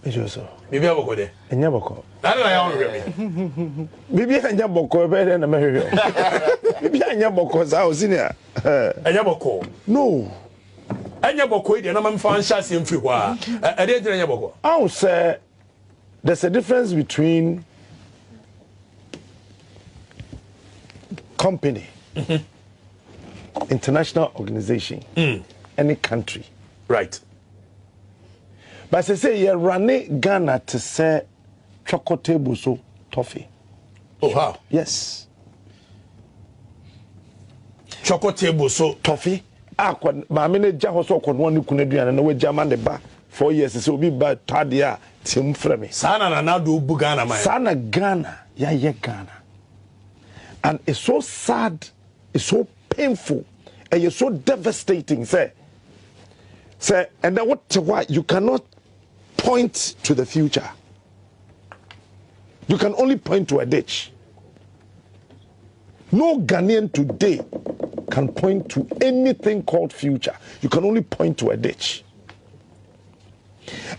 Ejoso. Bibi aboko de. Enya boko. Na na ya onwe. Bibi enya boko be de na mehwe. Bibi enya boko za o senior. Enya boko. No. Enya boko de na mamfa nhya se mfiri ho a. E de enya boko. I say there's a difference between company, international organization, any country. Right. But I say you run Ghana to say choco table so toffee. Oh how? Yes. Choco table so toffee. Ma me ne ja ho so kono ne kunaduane na we jama ne ba 4 years so obi ba tadia tim frame. Sana na do bu Ghana man. Sana Ghana ya ye Ghana. And it's so sad, it's so painful, and it's so devastating. Say, and then why you cannot point to the future. You can only point to a ditch. No Ghanaian today can point to anything called future. You can only point to a ditch.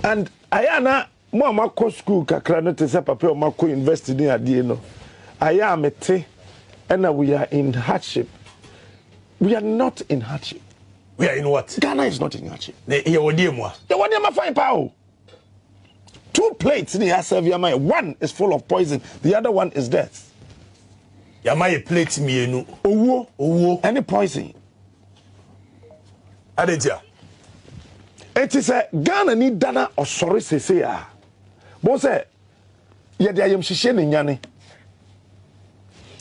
And ayana mo amako school kakra no te se papa o mako university ni ade no. Aya mete and we are in hardship. We are not in hardship. We are in what? Ghana is not in hardship. The fine power. 2 plates in the serve your mind. One is full of poison. The other one is death. Yamaye plate me no. Owo. Any poison. Adetia. It is a Ghana ni dana or sorry say ya. Bo say ye de ayem hihye ne nyane.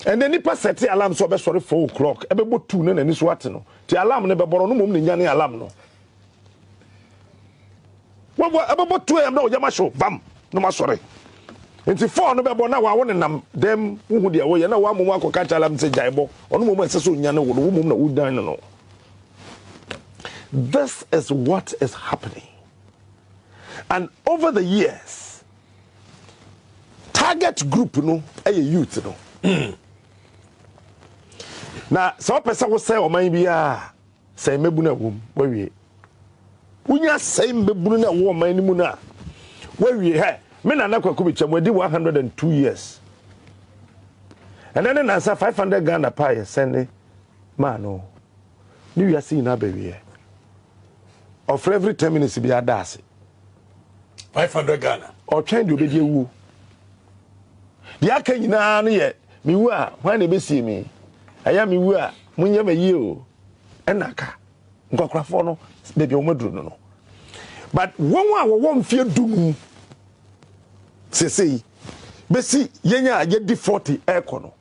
And then nipa set the alarm so be sorry 4 o'clock. Ebe bo 2 na ni so ate no. The alarm ne be boro no mom ne nyane alarm no. Wo ebe bo 2 am na o jama show bam no ma sorry. Enti 4 no be bo na wa wo ne nam dem hu de wo ye na wa mom akoka cha alarm se jaibo. Ono mom ese so nyane wo no mom na wo dan no. This is what is happening. And over the years, target group no a youth no. Now, some person will say, "Oh my dear, say me buna wom, where we? Unya say me buna wom, my nimuna, where we? Hey, me na nakwa kubicha. We did 102 years, and then answer 500 Ghana pie send man no. New Year see na baby. Or for every 10 minutes be a dasi. 500 Ghana. Or change you be you. The aka nyina no ye me wu a when e be see me. Aya me wu a munya me yi o. Enaka. Nkokrafo no baby o maduru no. But won a wo mfie dum. Sesei. Be see yenya ye di 40 ekono.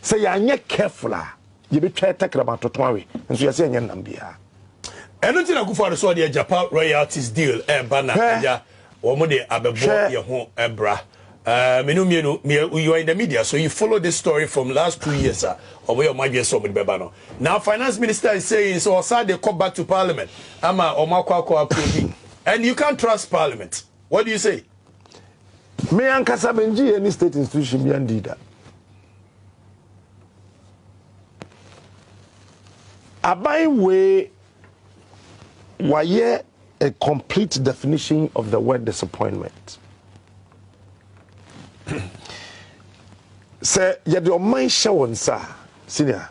Say ya anye careful a ye be twa takra toton awe. Nso ye say anye nam bia. Anything I go for the so the Japan royalties deal bana ya omo de abebo ye ho ebra you are in the media so you follow this story from last 2 years or your mind so with beba. Now finance minister is saying so aside they come back to parliament ama omakwa approve and you can't trust parliament. What do you say? Me ankasa benji any state institution be andida abai we why a complete definition of the word disappointment. Say yet your mind show sir, senior.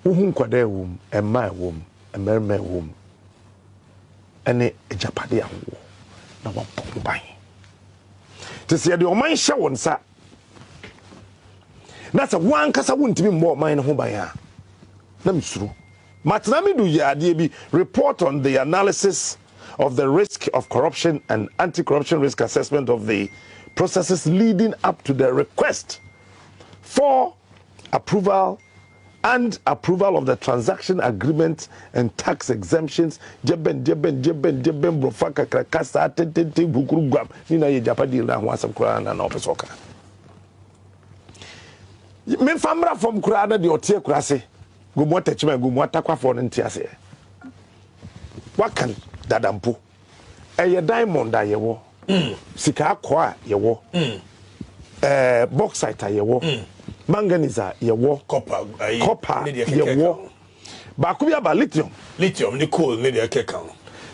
Uhun kwade wom, a my wom, a merme wom, and a japadia wo, na one pumbai. To say your mind show sir. That's a one cassa wouldn't be more mine home by her. Let me through. Matnami do ya report on the analysis of the risk of corruption and anti-corruption risk assessment of the processes leading up to the request for approval and approval of the transaction agreement and tax exemptions. Jeben brofaka krakasa tete bukuru gwam nina ye japadi na ho asem kura na opesoka. Me famra from kura na de otie kura se. Go mo techima go mo atakwa for ntiase. Wakan dadampo. Eye diamond a yewo. Sika akwa yewo. Bauxite yewo. Manganese yewo. Copper yewo. Ba ku bia ba lithium. Lithium ni coal ni de keka.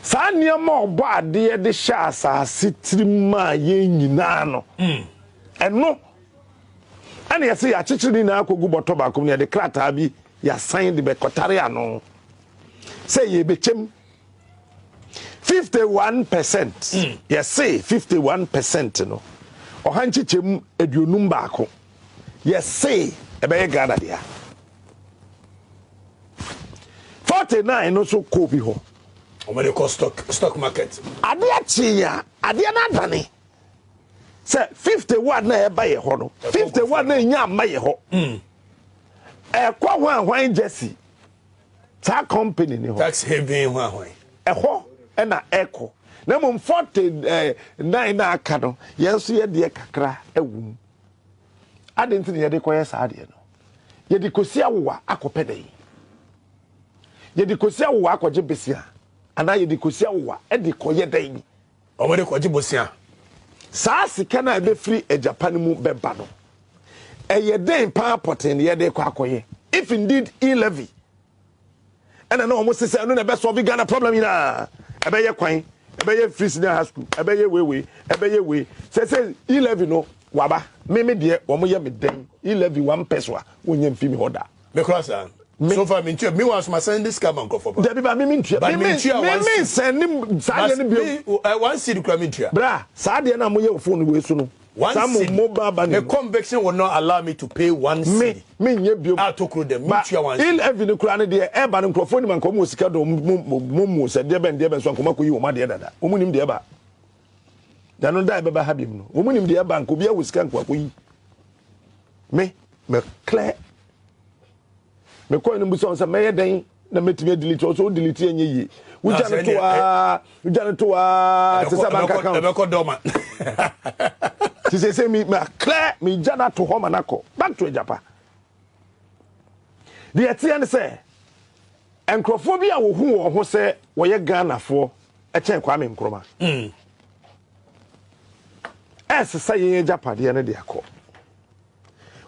Sa nneɛma ɔbɔ adeɛ de hyɛ asase tirima yɛn nyinaa no. Ɛno ɛna yɛsɛ yɛakyekyere ne nyinaa akɔgu bɔtɔ baako ne yɛde krataa bi yɛasan de bɛkɔtare ano. Sɛ yɛbɛkyɛm 51%. Yɛsɛ 51% no. Ɔha nkyekyɛm aduonum baako. Yɛsɛ ɛbɛyɛ Ghana deɛ. 49 no so kɔ bi hɔ. Omere ko stock market. Ade achiya, ade na dane. Say 51 na e ba ye ho no. 51 na nya ma ye ho. E kwa hwan Jesse. Ta company ni ho. Tax haven hwan. E ho e na echo. Na mum 49 na aka no. Ye nso ye de kakra ewum. Ade nti ye de koye sa ade no. Ye de kosi awowa akopedai. Ye de kosi awowa akogye besia. Ana ye de kosia wa e de koye dan o de koje bosia saa sika na be free e Japan mu beba no e ye den pa poten ye de akoye if indeed e-levy and na omo sese no na be solve Ghana problem ina e be ye kwan e be ye free senior high school e be ye we e be ye we say e-levy no waba me de omo ye me den e-levy 1 peso a wonye mfi mi hoda me cross so far me was my send this come uncle for Debbie ba me send him sade ne bio one seed kura me tua bra sade na mo ye phone we so no some mobile bank the conviction will not allow me to pay one seed me nye bio a to kro dem me tua one il every kura ne de e ba ne microphone man ko mo sika do mo se de ben so akoma ko yi wo ma de dada o mu nim de ba da no da be ba ha bim no o mu nim de ba nko bia wo sika nko akoyi me clear me ko no buso say me den na metime delete so delete enye yi wuja no to a se bank account e be ko doma ti say me clear me jana to home na ko back to Japan the etian say enkrofo bi a wo hu wo ho say wo ye Ghana fo e chen kwa me nkroma say ye Japan de na de akọ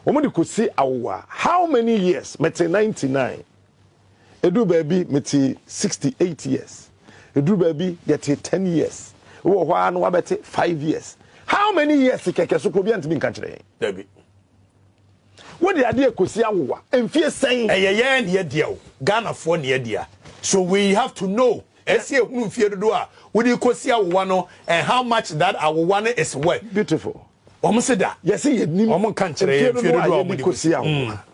Omudi kosi awa. How many years? Mete 99. Edu baby mete 68 years. Edu baby get 10 years. Wo hwa no wabete 5 years. How many years keke so ko bi antimi nka kire? Debi. Wo de ade kosi awa. Emfie sen. Eyeye ne dia o. Ghana fo ne dia. So we have to know. Ese ehunu mfie dodo a wo de kosi awa no and how much that awa no is worth. Beautiful. Omseda yes ye nim omon kan kire mfie dodo a wo de kosi awa.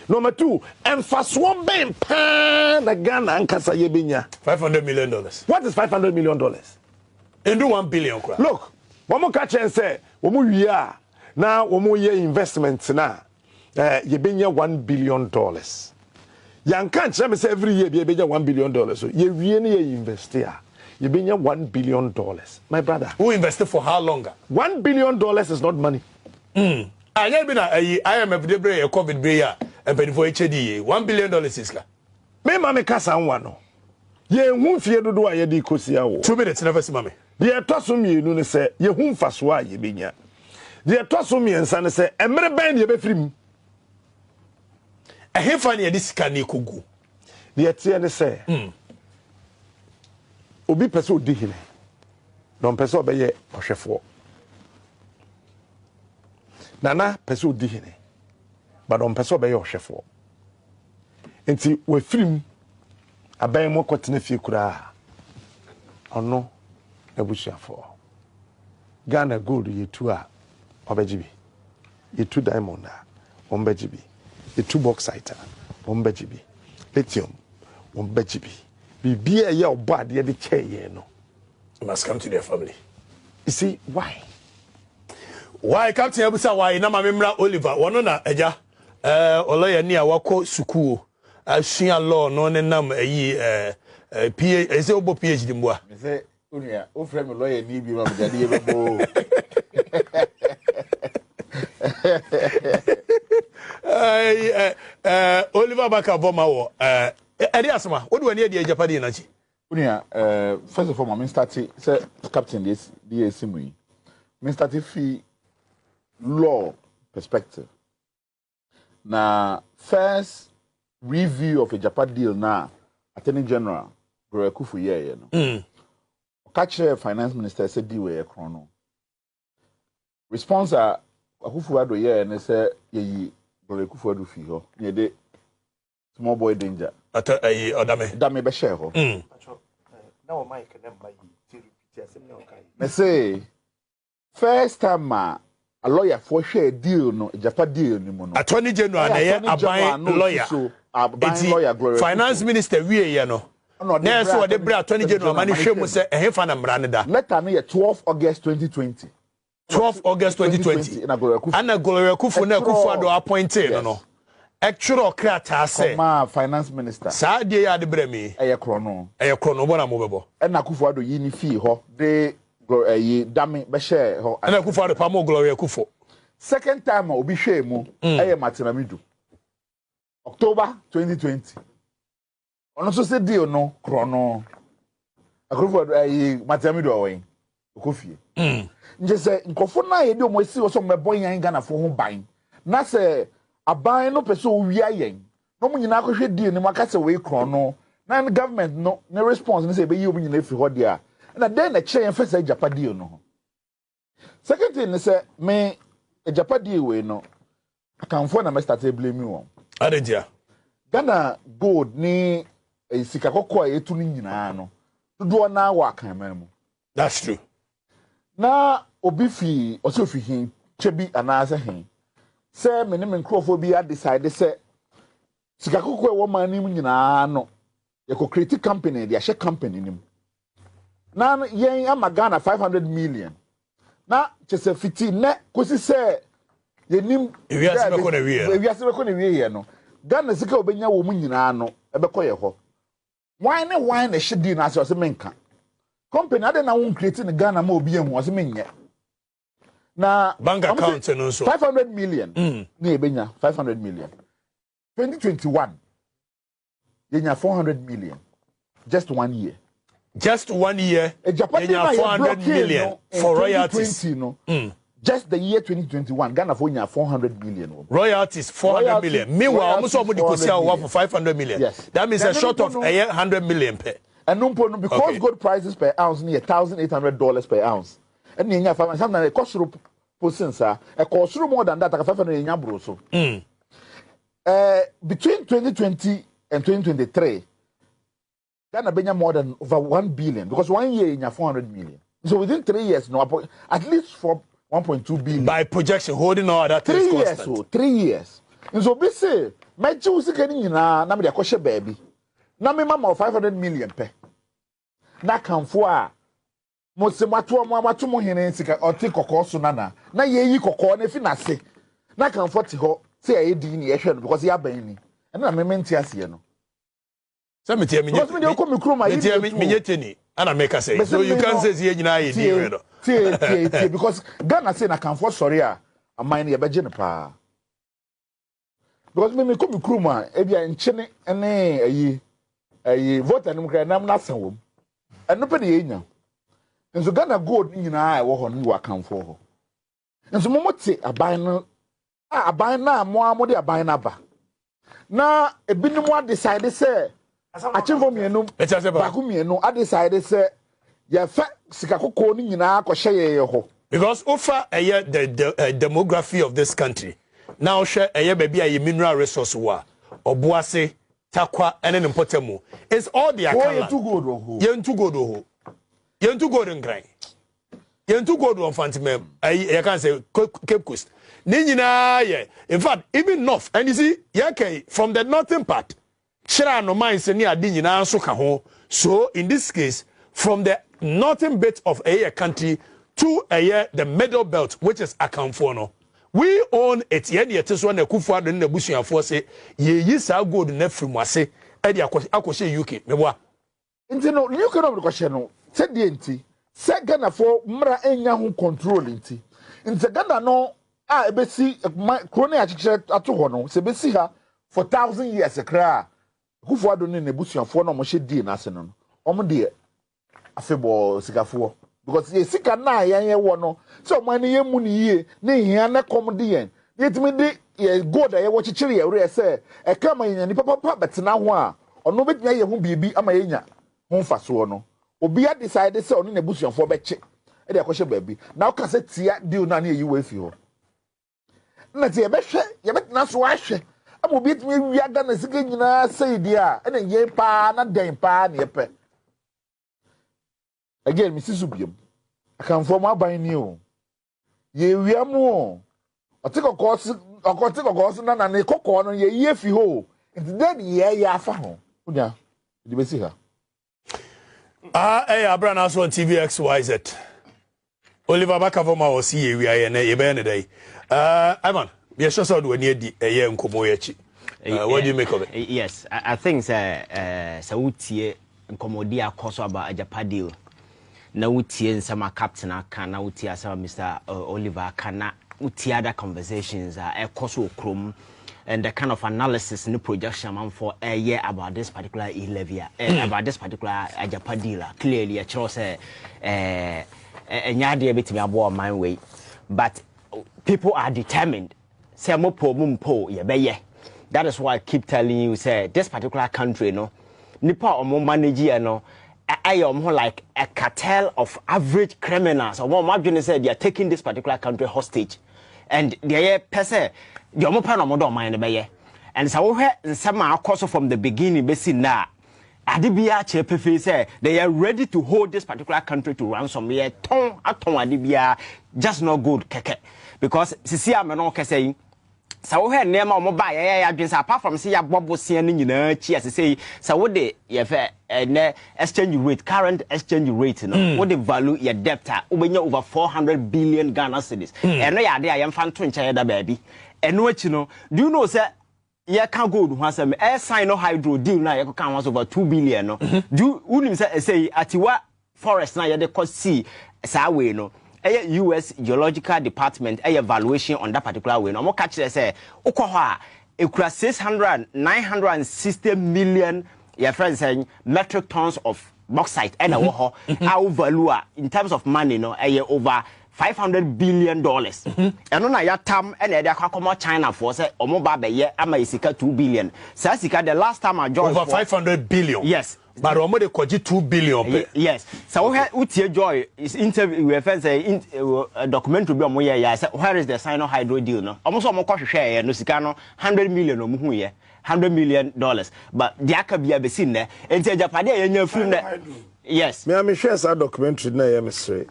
Number 2, emfaso ben pa na Ghana ankasa ye benya $500 million. What is $500 million? Into 1 billion. Look, womo ka chen say womo wi a na womo ye investment na ye benya $1 billion. Yan kan chen me say every year be benya $1 billion. So ye wie na ye invest here. You been $1 billion. My brother. Who invested for how long? $1 billion is not money. I am every day a COVID break and pay for HD. $1 billion is ka. Me mama kasa one. Ye hu fie dodo a ye di kosia wo. 2 minutes never see mama. Ye toso mienu ne se ye hu mfaso a ye benya. Ye toso miensa ne se emre ben ye befrim. Ehefa ne ye disika ne kogu. Ye tie ne se. Obi pese odi hene. Don pese obeye ohwefo. Nana pese odi hene. But don pese obeye ohwefo. Enti we film aban mo kwetene fie kura. Ono ebusuafo. Ghana gold yetu a obejibi. Yetu diamond a ombejibi. Yetu bauxite a ombejibi. Lithium ombejibi. Bibia ye obad ye de cheye no. You must come to their family. You see why? Why Captain Abusa why na mamemra Oliver wono na eja oloye ni awako sukuo asua law no ne nam ayi PhD ese obo PhD mboa. Me say unia o frame lawyer ni bi ma mjade ye bebo. Oliver Bakaboma wo Edi asma, what do I need the Japanese energy? First of all, I started say captain this DSME. I started fee law perspective. Now, first review of a Japan deal now, Attorney General Kufu ye no. catch finance minister said deal with a chrono. Response a Akufo-Addo ye and say ye Dr. Akufo-Addo fi ho. Ye de small boy danger. Odame be share ho. Now Mike and by Me say first time a lawyer for share deal no Japan deal ni mo no. Attorney General na ye aban lawyer. Aban lawyer Gloria. Finance minister wie ye no. Na so de bra Attorney General mani hwemu say ehefa na mra ne da. Letter no 12 August 2020. 12 August 2020. Ana Gloria Akufo na Akufo-Addo appointed no. Actual krata say finance minister. Sa de ya de bra mi. Eye krono. Eye krono bona mo bebo. Na Akufo-Addo yi ni fee ho de dame be share ho. Na Akufo-Addo pa mo Gloria Akufo. Second time obi hwe mu eye matenamidu. October 2020. Ono so say deal no krono. Akufo-Addo matenamidu owen. Okofie. Nje se nkofo na ye de omo si wo so mebo yan Ghana fo ho ban. Na se aban no pese o wi ayen. No mo nyina akohwe deal ni maka se we krono. Na government no ne response ni se be yi omo nyina fi ho dia. Na den na kire yan fese Japan deal no. Second thing ni se me Japan deal we no akanfo na me start blame won. Adedia. Ghana gold ni sika kokko etu ni nyina no. Do na wa kan mu. That's true. Na obi fi oso fi hin chebi anase hin se me ne nkrofo bi a decide se sika kokko e wo man nim nyina no ye ko create company dia share company nim na yen ama Ghana 500 million na chese fiti ne kosi se ye nim ewiase be ko na wie no Ghana sika obenya wo mu nyina no e be ko ye ho wine na shedi na se menka company ade na won create in Ghana ma obi ehu ose menye na bank account no so 500 million na ebenya 500 million 2021 yenya 400 million just 1 year yenya 400 million for royalties no just the year 2021 Ghana for nya 400 million royalties 400 million meanwhile almost somebody could sell for 500 million yes. That means a short of 100 million per. And no because gold prices per ounce near $1,800 per ounce. And you have something that cost a cost more than that. 500 in Yabroso. Between 2020 and 2023, Ghana benya more than over 1 billion because 1 year in 400 million. So within 3 years, no, at least for 1.2 billion by projection, holding all that 3 years. So 3 years. And so, be say, my choose getting in a number of kosher baby. Na me mama 500 million pe na kanfo a mo se mato mo hene sika oti kokko so na ye yi kokko na fi na se na kanfo te ho se ye di ni ye hwe no because ya ban ni na me menti ase no so me tie menye teni ana make say so you can say ye nyina ye di we no tie because Ghana say na kanfo sorry a aman ye beje ne pa because me ko mi kroma e bia nchene ene ayi voter nim kra nam na sanwom eno pe ne yenya nso Ghana gold nyina a wo ho no wa kanfo ho nso momote aban no aban na mo amode aban na ba na ebinim wa decide say achimfo mienu ba ku mienu a decide say ya fa sika kokko ni nyina ko hye ye ho because offer the demography of this country now share baby a mineral resource wa obuase takwa ene npotamu it's all the account yen too good ho yen too good ngran yen too good on fantimem I can say Cape Coast ni nyina ye in fact even north and you see yake from the northern part shira no mines ni ade nyina so ka ho so in this case from the northern bit of a country to the middle belt which is account for no we own it yet so na Akufo-Addo na busuafo se ye yi sa gold na from ase e de akoshe UK meboa nti no UK no kwashe no se de nti se Ghana for mra enya ho control nti Ghana no a ebesi krone achiche ato ho no se besi ha for 1000 years kra Akufo-Addo na busuafo no mo hye di na ase no omo de afebo sikafo because ye sika na ye wo no so man ye mu ni ye na hia na kom de yen yetimi de ye gold ye wo chichiri ye re say e ka ma yen ni papa betena ho a ono betnya ye ho bibi ama ye nya ho mfaso no obi a decide say oni na busuafo be che e dey akwhye baabi na o ka say tia deal na na yi we fi ho na tie be hwe ye bet na so ahwe am obi timi wi aga na sika nyina say dia e na ye pa na den pa na ye pe again Mrs. Subiem akanfo ma ban ni o ye wiamu otikokos na ne kokko no ye ye fi ho nti den ye afa ho unya di besi ha Abra na so on TV XYZ Oliver Bakavoma o si ye wiaye na ye be ne dai Ivan be sure so do ani di eye nkomo ye chi what do you make of it? Yes, I think so utie nkomodi akoso aba ajapa deal na utie nsama captain aka na utie asama Mr. Oliver aka na utie other conversations ekoso okrom and the kind of analysis and projection man for a year about this particular E-levy about this particular ajapa deal clearly a chose nyade bit me abo my way but people are determined say mo po ye be ye. That is why I keep telling you, say, this particular country, no, nipa omo manage no, I am like a cartel of average criminals. Or more margin said they are taking this particular country hostage, and they are per se, the omo pan omo don't mind be. And so we some course from the beginning, basi na, adibia chepefe say they are ready to hold this particular country to ransom. Yeah, ton adibia just not good keke because sisi ameno kese. So we nema omo ba ya adwen apart from say ya bobo se ne nyina chi as say so we de ye fe ne exchange rate current exchange rate no we de value your debt obenya over 400 billion Ghana cedis and no ya de ya mfa nto nche da baabi eno achi no do you know say ye can gold ho asem air sign no hydro deal na ye kan was over 2 billion no do unim say atiwa forest na ye de cost see sa we no US Geological Department evaluation on that particular way. No more catch say ukoha ekura 960 million your friends saying metric tons of bauxite and our value in terms of money no over $500 billion. And on ya tam and they come China for say omoba be ye ama isika 2 billion. Sasika the last time I joined over 500 billion. Yes. But omo de kwaji 2 billion. Yes. So utie joy is interview we first say documentary be omo ye say where is the Sino hydro deal no. Omo so omo kwahwehwe no sika no 100 million omo hu ye. $100 million. But the akabia be seen there. Enti Japan dey nya film there. Yes. Me am share that documentary na ye mystery.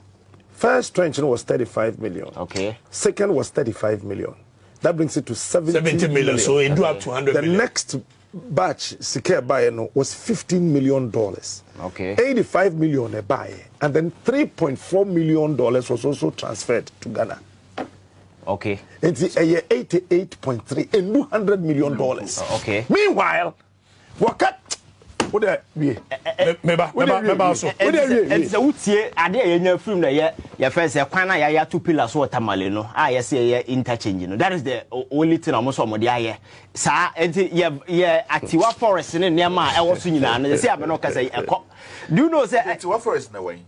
First trenching was 35 million. Okay. Second was 35 million. That brings it to 70 million. So it do up to 100 million. The next batch Sike buy was $15 million. Okay. 85 million a buy. And then $3.4 million was also transferred to Ghana. Okay. It's a year 88.3 and $200 million. Okay. Meanwhile, what what are we? Remember so. And so utie ade enya film na ya first say kwan na ya two pillars watermale no. Ya say interchange no. That is the only thing almost omode aye. Sa enti ye Atiwa forest ne nema e wo so nyina no. Say abeno ka say ekọ. Do you know say Atiwa forest na wen?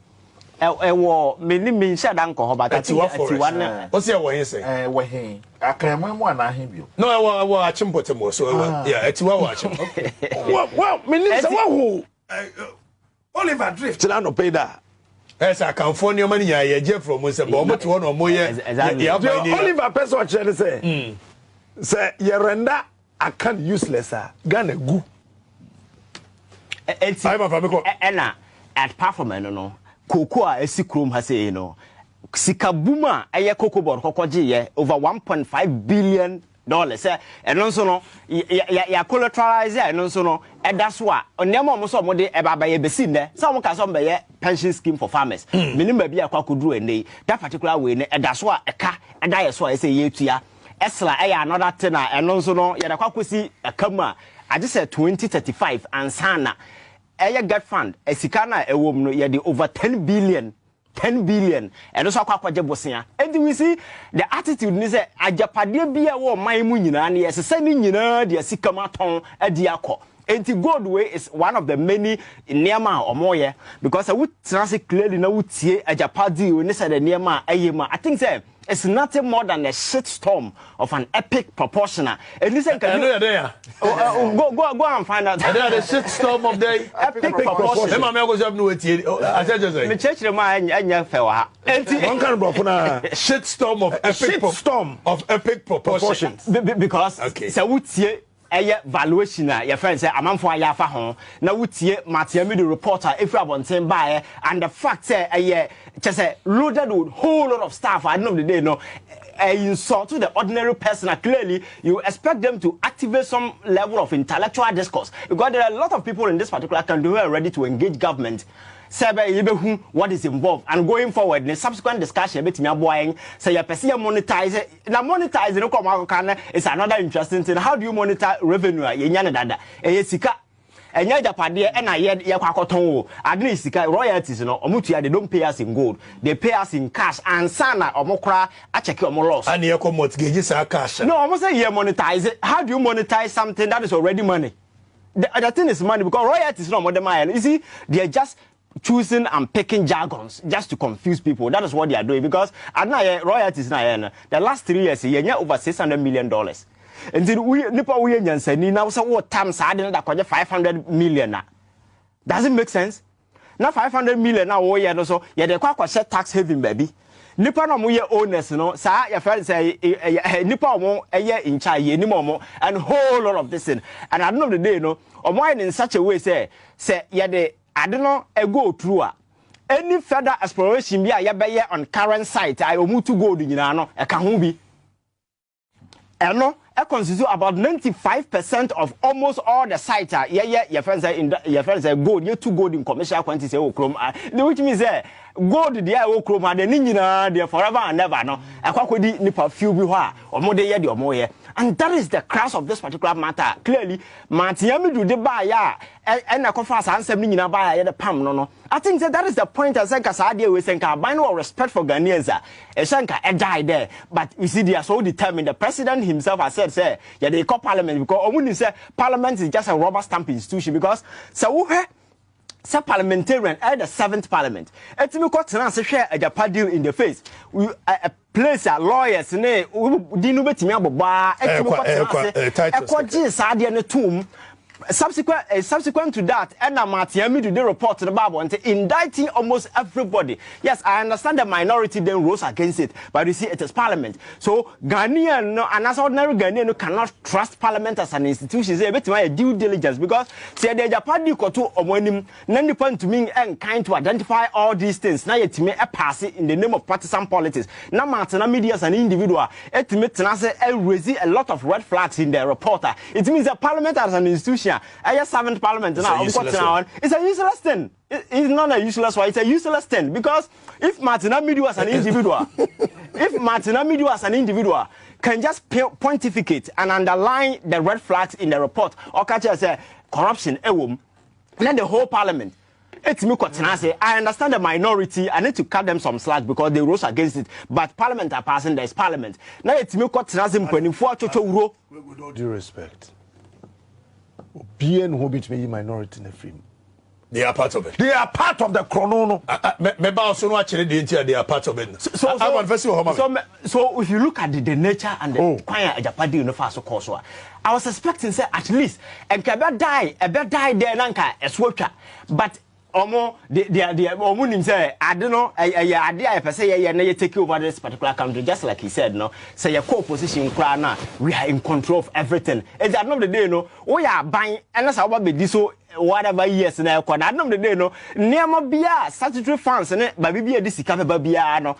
Ewo me ni me nsa dan ko ho ba Atiwa na. O say wo yin say? Wo hen. Akanmu mu ana hen bio. No, wo achimpote mo so yeah, Atiwa wo achim. Well, me ni say wo Oliver Drift na no pay that. Yes, I can phone your money ya je from say but omo to one omo ye. Oliver person what you say. Say ye render account useless Ghana gu. Ena at performance no. Koko a esi krom ha say no. Sikabuma eye cocoa board kokoje ye over 1.5 billion say eno nso no ya collateralize eno nso no edaso a onemo mo so mo de eba ye besi ne say mo ka so be ye pension scheme for farmers minim ba bi akwa koduru ene that particular way ne edaso a eka eda ye so a say ye tua esla another thing a eno nso no ye da kwa kosi akama age say 2035 ansana eye get fund esika na ewom no ye de over 10 billion and also akwaje bosia and we see the attitude ni say ajapade bia wo man mu nyina na yes say ni nyina de sikamaton adi akọ enti gold way is one of the many neema omoye because we translate clearly na wutie ajapade ni say the neema ayema I think say is nothing more than a shitstorm of an epic proportioner. And listen, go and find out. The shitstorm of the epic proportion. Shitstorm of epic proportions. Because so valuation your friend say amanfo ayafa ho na wutie Matiami the reporter if you abonten buy and the fact say just loaded with whole lot of stuff at the end of the day no insult to the ordinary person. Clearly you expect them to activate some level of intellectual discourse because there are a lot of people in this particular country who are ready to engage government. What is involved and going forward the subsequent discussion between your boy say your person monetize it. Now monetize is another interesting thing. How do you monitor revenue? Sika and Japade and I yakwakoton adni sika royalties they don't pay us in gold, they pay us in cash and sana or mokra I check your loss. And you mortgages are cash. No, almost say you monetize it. How do you monetize something that is already money? The thing is money because royalties not more than money. You see, they're just choosing and picking jargons just to confuse people. That is what they are doing because royalties the last 3 years over $600 million. And then we now say what times I didn't 500 million. Does it make sense? Now 500 million now so the quite share tax haven baby. Nipa no moye owners no sa your friend say nipa omo in charge anymore and whole lot of this thing. And at the end of the day no omo in such a way say the I don't know a go through any further exploration be a on current site I will move to gold in no a can be no I constitute about 95% of almost all the sites your friends say gold you two gold in commercial quantities which means gold there o chroma the ninjina there forever and never no akwakodi nipa few bi ho a omo de ye de omo ye. And that is the crux of this particular matter. Clearly, Matiami do the buyer and a conference answer me in a buyer the pam no. I think that is the point. I said, Casadia, we think by no respect for Ghanaians. A died there. But you see, they are so determined. The president himself has said, say, yeah, they call parliament because when you say parliament is just a rubber stamp institution because so parliamentarian at the 7th parliament. It's because to share a Japan deal in the face. We place lawyers ne dinu betimi aboba subsequent to that and Matiami do the report to the Bible and indicting almost everybody. Yes, I understand the minority then rose against it, but you see it is parliament. So Ghanaian and as ordinary Ghanaian cannot trust parliament as an institution. Say a due diligence because say the Japan di koto omonim nani point to me and kind to identify all these things. Now yet me a pass it in the name of partisan politics. Now Martina media as an individual it means raise a lot of red flags in the reporter. It means that parliament as an institution. I just 7th parliament now. It's a useless thing. It's not a useless one. It's a useless thing because if Martina Midu as an individual, can just pontificate and underline the red flags in the report, Okatakyie say corruption, then the whole parliament. It's me say I understand the minority. I need to cut them some slack because they rose against it. But parliament are passing. There is parliament. Now it's me with all due respect. Bien who between minority in the film. They are part of it. They are part of the chrono. They are part of it. So if you look at the nature and the quiet Japadi in the first course, I was expecting say at least and Kaba die there nanka a switcher, but omo they say I don't know I say take over this particular country just like he said no say your co-opposition we are in control of everything. It's at the end of the day no we are buying and that's how be this so whatever years na at the end of the day no near bia statutory funds ne ba bibia de sika ba bia no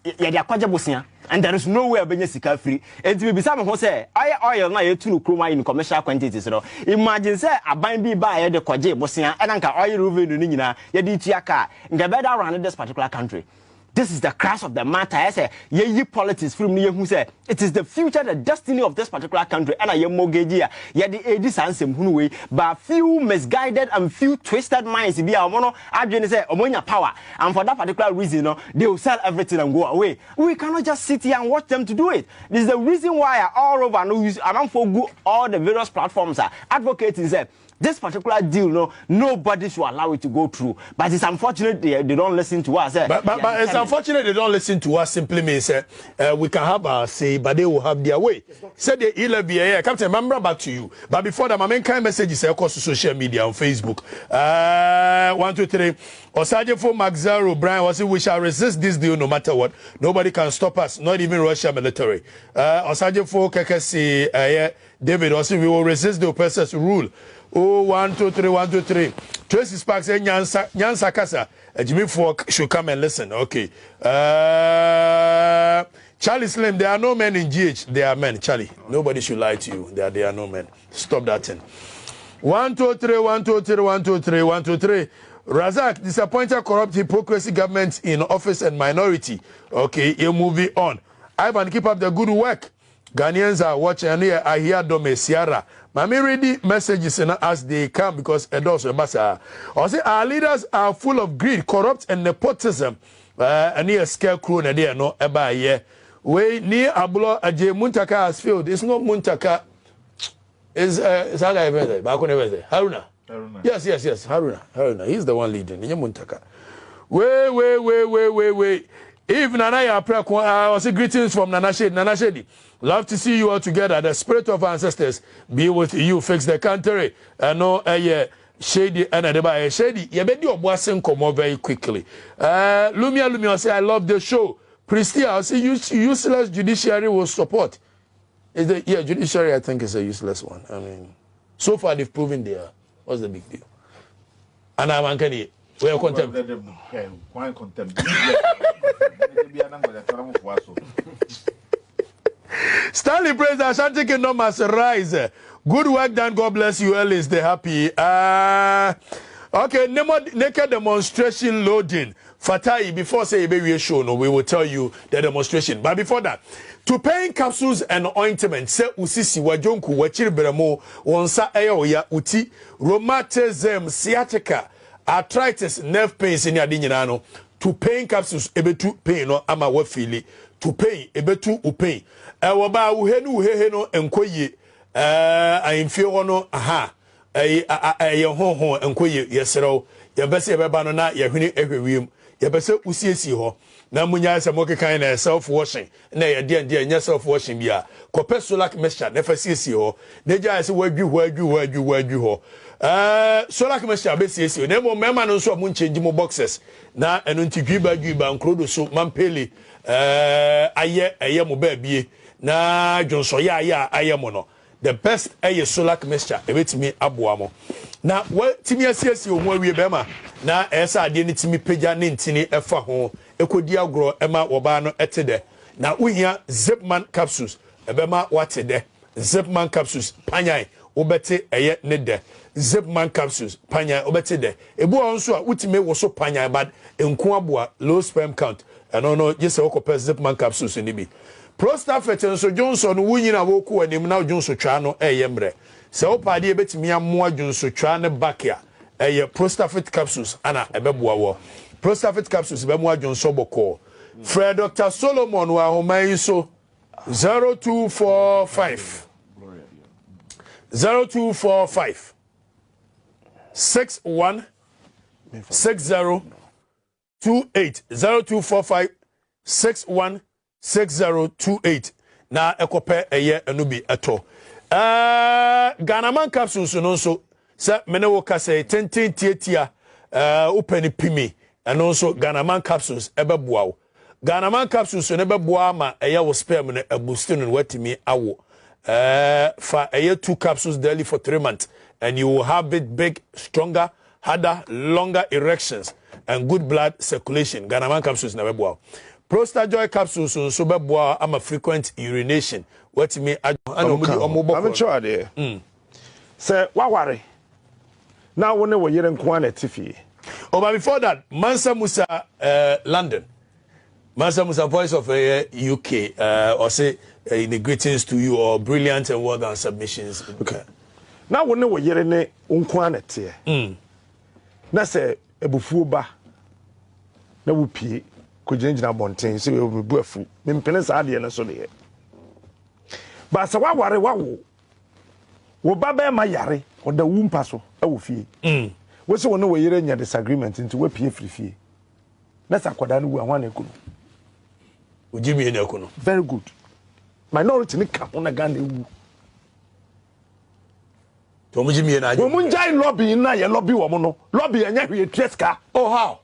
ya dia kwaje bosia and there is no way abenya sika free enti be bisa me ho say oil na ye tunu kroma in commercial quantities no imagine say aban bi ba ye de kwaje bosia and nka oil revenue ni nyina ye di tiaka nga better run this particular country. This is the crux of the matter. I say, ye politics from me who say it is the future, the destiny of this particular country. And I am mortgage here. Ye the age ansem way, but few misguided and few twisted minds be our mono. I say omonya power, and for that particular reason, they will sell everything and go away. We cannot just sit here and watch them to do it. This is the reason why all over I'm for all the various platforms are advocating say This particular deal, no, nobody should allow it to go through. But it's unfortunate they don't listen to us. But it's unfortunate they don't listen to us. Simply means we can have our say, but they will have their way. Said the 11 Captain, remember back to you. But before that, my main kind message is across social media on Facebook. 1, 2, 3. Osaje for Maxaro Brian was we shall resist this deal no matter what. Nobody can stop us, not even Russia military. Osaje for Kekesi David also we will resist the oppressors' rule. Oh, 1, 2, 3, 1, 2, 3. Tracy Sparks and Nyansa Kasa. Jimmy Fork should come and listen. Okay. Charlie Slim, there are no men in GH. They are men, Charlie. Nobody should lie to you. There are no men. Stop that thing. 1, 2, 3, 1, 2, 3, 1, 2, 3, 1, 2, 3. Razak, disappointed, corrupt, hypocrisy government in office and minority. Okay, you moving on. Ivan, keep up the good work. Ghanaians are watching and here I hear Dome Sierra. Mami ready messages as they come because also basa. Also our leaders are full of greed, corrupt and nepotism. And here scarecrow na there no eba here. We near Abulo Aje Muntaka has failed. It's not Muntaka. Is Saga Eveze. Bakune Eveze. Haruna. Yes. Haruna. He's the one leading. Nye Muntaka. Wait. If Nanaya prayer, I was greetings from Nana Shedi. Love to see you all together. The spirit of ancestors be with you. Fix the country. No, Shady and Adeba Shady. You bet your bossing come over very quickly. Lumia say I love the show. Pristia, I'll say useless judiciary will support. Judiciary I think is a useless one. I mean, so far they've proven they are. What's the big deal? And I'm uncanny. We are contempt. Stanley praise the Ashanti Kingdom must rise. Good work done. God bless you. Ellis, they happy. Okay, naked demonstration loading. Fatai, before say baby show, no, we will tell you the demonstration. But before that, to paying capsules and ointment, say usisi wajonku wachiri beramo, wonsa ya uti, rheumatism, sciatica, arthritis, nerve pains in yadinyano. To paying capsules, ebetu pain no ama wafili. To pay ebetu upain. Waba uhenu no enkoye. Ayimfie no aha. Ho enkoye yesero. Yebese yebeba no na yehwini ehwewiem. Yebese usiesi ho. Na munya se mokekan na self washing. Na ye de nya self washing bia. Kope solar mixture na fasiesi ho. Na gya se wadwu ho. Solar mixture be siesi. Na mo mema no so mo change mo boxes. Na eno ntidwiba nkrodo so mampeli aye mo ba bie. Na jonso ya aye mo no. The best aye solar mixture ebetimi aboa mo. Na timi asiesi o ho awie be ma na esa ade ni timi pagya ne ntini efa ho ekodi agro ema woba no etede na uhia zipman capsules ebema watede zipman capsules panyai obete eye ne de zipman capsules panyai obete de ebu onso a utime wo so panyai but enku aboa low sperm count no just okopɛ zipman capsules ni bi Prostafet nso Johnson wunyina woku anim na Johnson twa no mre se opade ebetimi amoa Johnson twa ne bakia Prostafet capsules ana ebeboa wo Prostafet capsules bemoa Johnson boko Fred Dr. Solomon wa homan so 0245 61 60 28 0245 61 6028 na ekope eye enubi eto Ghanaman capsules no so se mene wo ka se tenten tietia upeni pimi eno so Ghanaman capsules ebeboa wo Ghanaman capsules no beboa ma eye wo sperm no boost no watimi awo for eye 2 capsules daily for 3 months and you will have it big, stronger, harder, longer erections and good blood circulation. Ghanaman capsules na beboa Prostajoy capsules so beboa ama frequent urination. What me I'm sure there. Say waware. Now when we yere nko na tifi. Oh, but before that, Mansa Musa London. Mansa Musa voice of UK or say in the greetings to you or brilliant and well done submissions. Okay. Now when we yere ne nko na tie. Na say ebufu ba. Na wo pie kujinjina bonten se we buafu mempene sa ade na so de ba sa waware wawo wo ba ba ma yare or the womb paso e wo fie we say won we yere nya disagreement into we pie free fie let's akwada no wu anwa na ekuno ojimi na ekuno very good minority ni ka ho na Ghana wu to ojimi na ajo wo munjai lobby na ye lobby wo mo no lobby anya hwe treska oh how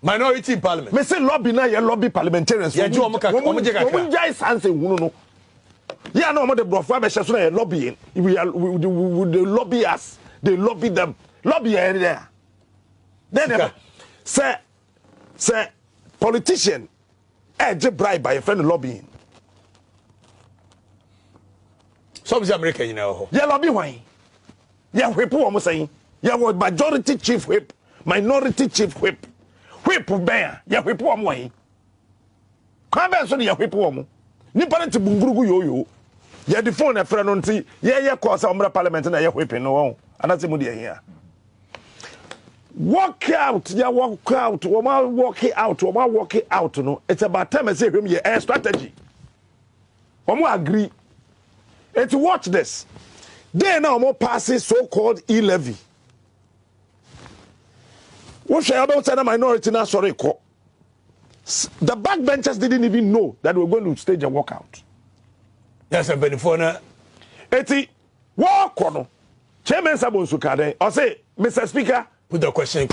minority in parliament me say lobby na ye lobby parliamentarians ye jo mo kaka mo je kaka wo munjai sanse hunu no yeah no mo de brofo abehye so na ye lobbying we lobby us they lobby them lobby there then say politician je bribe by a friend lobbying some American you know yeah lobby why yeah whip wo saying yeah majority chief whip minority chief whip bear yeah whip wo why kwa be so yeah whip wo ni parent bungurugu yoyo yeah the phone e friend no nti yeah cause omra parliament na yeah whip no won anase mu de here walk out walk out no it's about time I say him here a strategy omo agree and to watch this they now more passes so-called e-levy what share about the minority now sorry the backbenchers didn't even know that we were going to stage a walkout. Yes, I'm very funny. Eti walk on Chairman Sabon Sukade or say Mr. Speaker put the question.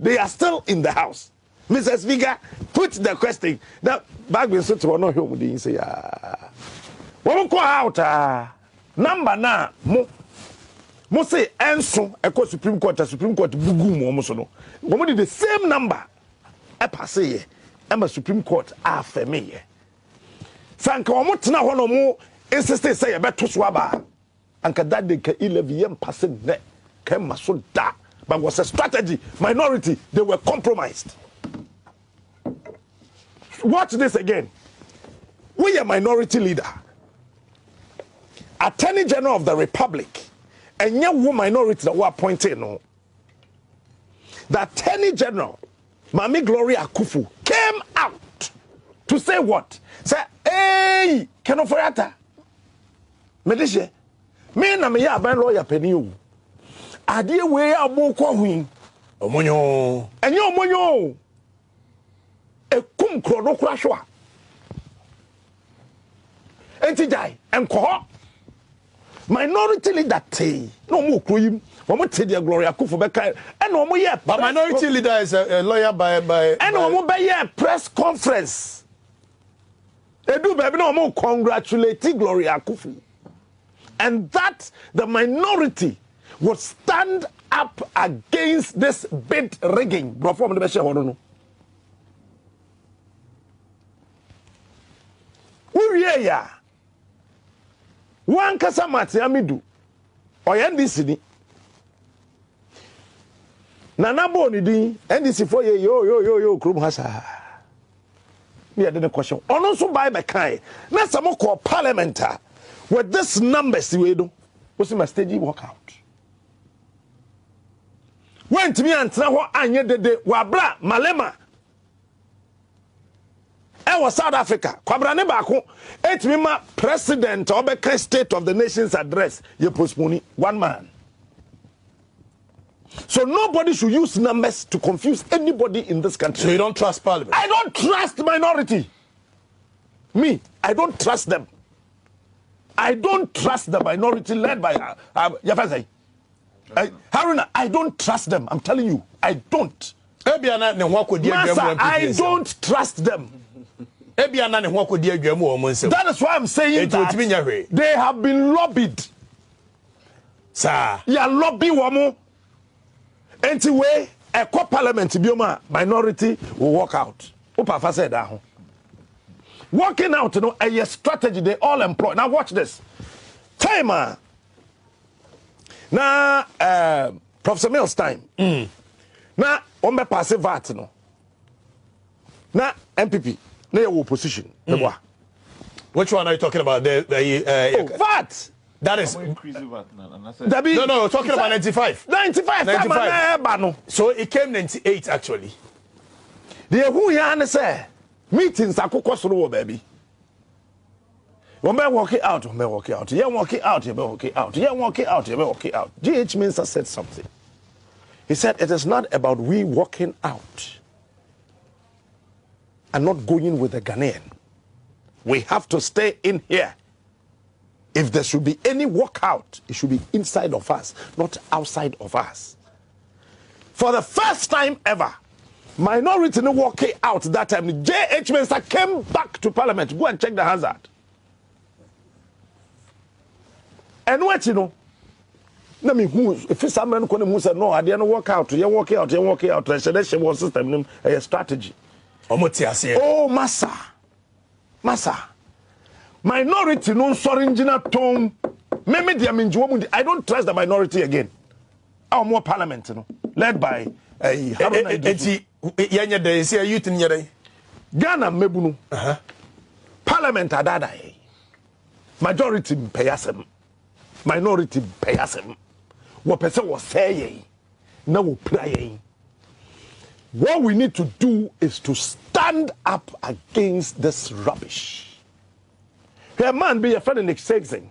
They are still in the house. Mr. Speaker, put the question. That back when so to no home dey say What go out number na mo say enso e ko Supreme Court bugu mo so no. Wo did the same number e pass here. E Supreme Court afeme here. Sanka wo tena ho no mo insist say e beto so aba. Anka that dey ka 11 yem pass ne ka maso da. But was a strategy. Minority, they were compromised. Watch this again. We are minority leader. Attorney General of the Republic. And young minority that were appointed. No. The Attorney General, Mami Gloria Akufu, came out to say what? Say, hey, Kenoforiata. Medishe, me na me ya ban lawyer penny. Adie we aboko hwin omonyo enye omonyo ekum kro no kra hwa enti dai enko minority leader te no mo kroyim wo te dia Gloria Akufo beka e no mo ye but minority leader is a lawyer by and no mo be ye press conference edu baby no mo congratulate Gloria Akufo and that the minority would stand up against this bid rigging. From the share no. Uriya. One kasa mate amidu. NDC ni. Nana boni din NDC for yo krum hasa. Me had a question. Ono so buy bekai. Na samo call parliamentar with this numbers we do. What's my stage workout? Went me and ho anye dede wabra malema e was South Africa kwabra ne baako etimi ma president obeka state of the nation's address ye postpone one man. So nobody should use numbers to confuse anybody in this country. So you don't trust parliament? I don't trust minority. Me, I don't trust them. I don't trust the minority led by Yafasai. Haruna, I don't trust them. I'm telling you, I don't. Masa, I don't trust them. That is why I'm saying that they have been lobbied. Sir, yeah, lobby woman. Anyway, a co-parliament bioma minority will walk out. Upa said that. Walking out, you know, a strategy they all employ. Now watch this. Timer. Now, Professor Mills time. Now, on the passive VAT, no. Now, MPP, they are opposition. Which one are you talking about? VAT. That is. VAT. No, talking about 95. 95. So it came 98 actually. The who yan say meetings are baby. When we walk it out, when we walk it out. Yeah, walk it out, you walk it out. Yeah, walk it out, you walk it out. GH Mensah said something. He said it is not about we walking out and not going with the Ghanaian. We have to stay in here. If there should be any walkout, it should be inside of us, not outside of us. For the first time ever, minority no walking out that time. J.H. Mensah came back to Parliament. Go and check the hazard. And what you know? Na me who if someone ko who say no, I didn't walk out. You walk out. You walk out. I said that was system a strategy. Oh, massa. Minority no original tone. I don't trust the minority again. Our more parliament, you know, led by Ghana Mebunu. Parliament adada. Majority payasem. Minority payasem. What person was saying. Now we pray. What we need to do is to stand up against this rubbish. A man be a friend in exercising.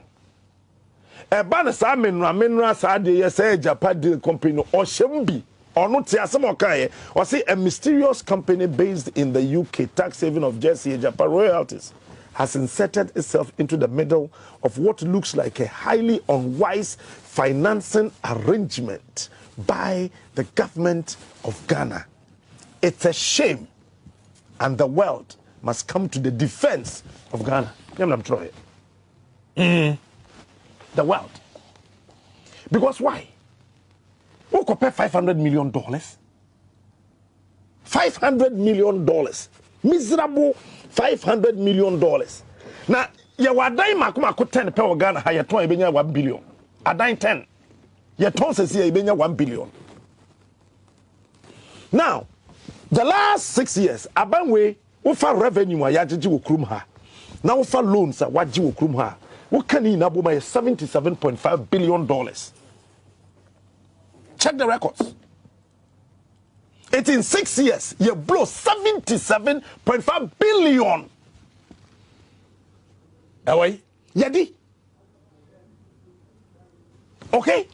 A banner Minra Sadi, say Japan company or Shembi, or not Tiasamokai, or say a mysterious company based in the UK, tax haven of Jersey, Japan royalties, has inserted itself into the middle of what looks like a highly unwise financing arrangement by the government of Ghana. It's a shame, and the world must come to the defense of Ghana. The world. Because why? Who could pay $500 million? $500 million. Miserable $500 million. Now, you were dying, Makuma could 10 per Ghana, higher 1 billion. A dying 10. Your tone says here, 1 billion. Now, the last 6 years, Abanwe, ufa revenue, Yaji Ukrumha. Now, ufa loans, Waji Ukrumha. What can you nabo by $77.5 billion? Check the records. It's in 6 years, you blow $77.5 billion. Away? Yadi. Okay?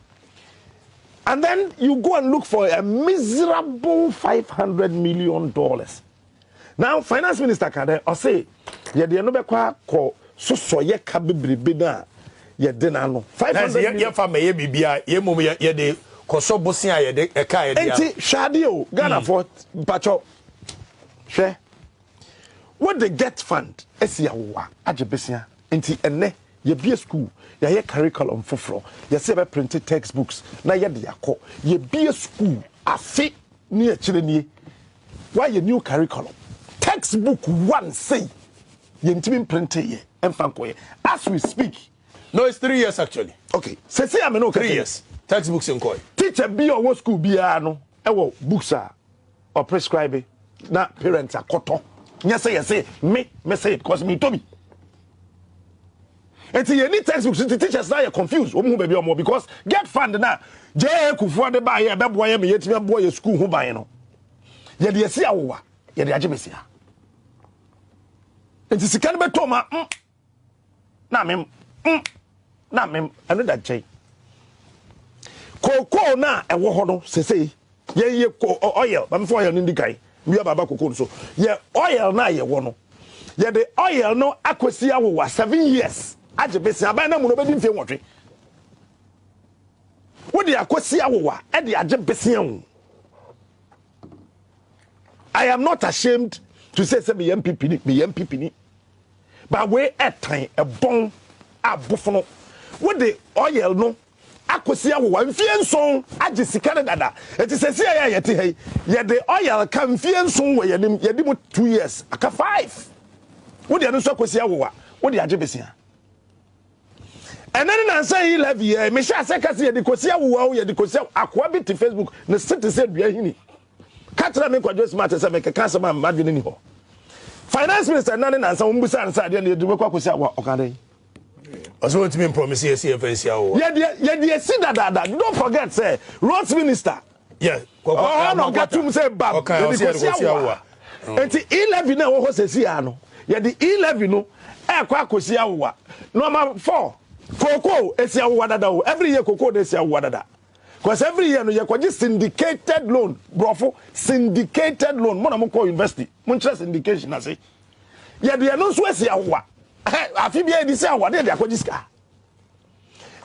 And then you go and look for a miserable $500 million. Now, Finance Minister Kade, I say, Yadi no be kwa ko so ye ka bebrebe na ye de na no. 500 ye fa me ye bibia ye mum ye de koso bosia ye de e ka ye de. Enti shade o Ghana for pacho. Hwe. What the get fund esia wa ajebesia. Enti enne ye bie school ya ye curriculum foforo ye se be printed textbooks na ye de yakọ ye bie school afi ni akire nie why ye new curriculum textbook one say ye ntimi printed ye emfanko ye as we speak. No, it's 3 years actually. Okay, say I me no 3 years textbooks in koi teacher bi o school bia no e wo books or prescribe na parents akoto nya say me say because me to me. And you need textbooks, the teachers now are confused. Because get fund now. Jay Kufu de buy a boy, me yet me boy school who buy no. Yet you see our yet the Ajimesia. It is a can be toma. Na mem, another Jay. Cocoa na a wohono, say, ye oil, but before you in the guy, we have a cocoa so. Ye oil na ye wono. Ye the oil no aquasia was 7 years. Ajebesia ba na mu no be dimfie nwotwe wo de akosia wowa e de ajebesia wo. I am not ashamed to say me MPP ni but we etan e bon abofono wo de oil no akosia wowa mfie nson aje sika ne dada eti sese ya yete hei ye de oil ka mfie nson wo ye de mu 2 years aka 5 wo de no so akosia wowa wo de ajebesia. And then I say 11 years, me shall say kasi yedi kosia wo yedi kosia akwa bi to Facebook na city say bia hini. Katra me kwadwo smart say me keka sama madwene ni ho. Finance Minister nane na nsa mbusa nsa ade na yedi kwa kosia wa okade. Also want me promise here CFNC wo. Yedi si dada. Don't forget say Roads Minister. Yeah. No gatum say bab. Okay, kosia wo. Enti 11 na wo ho sesi ano. Yedi 11 no akwa kosi awowa number 4 cocoa esi awowa dada o every year cocoa dey esi awowa dada because every year no ye kwaji syndicated loan brofo syndicated loan mo na mo call university mo nkyere syndication ase ye de no so esi awowa afi bia edi si awowa de akwaji ska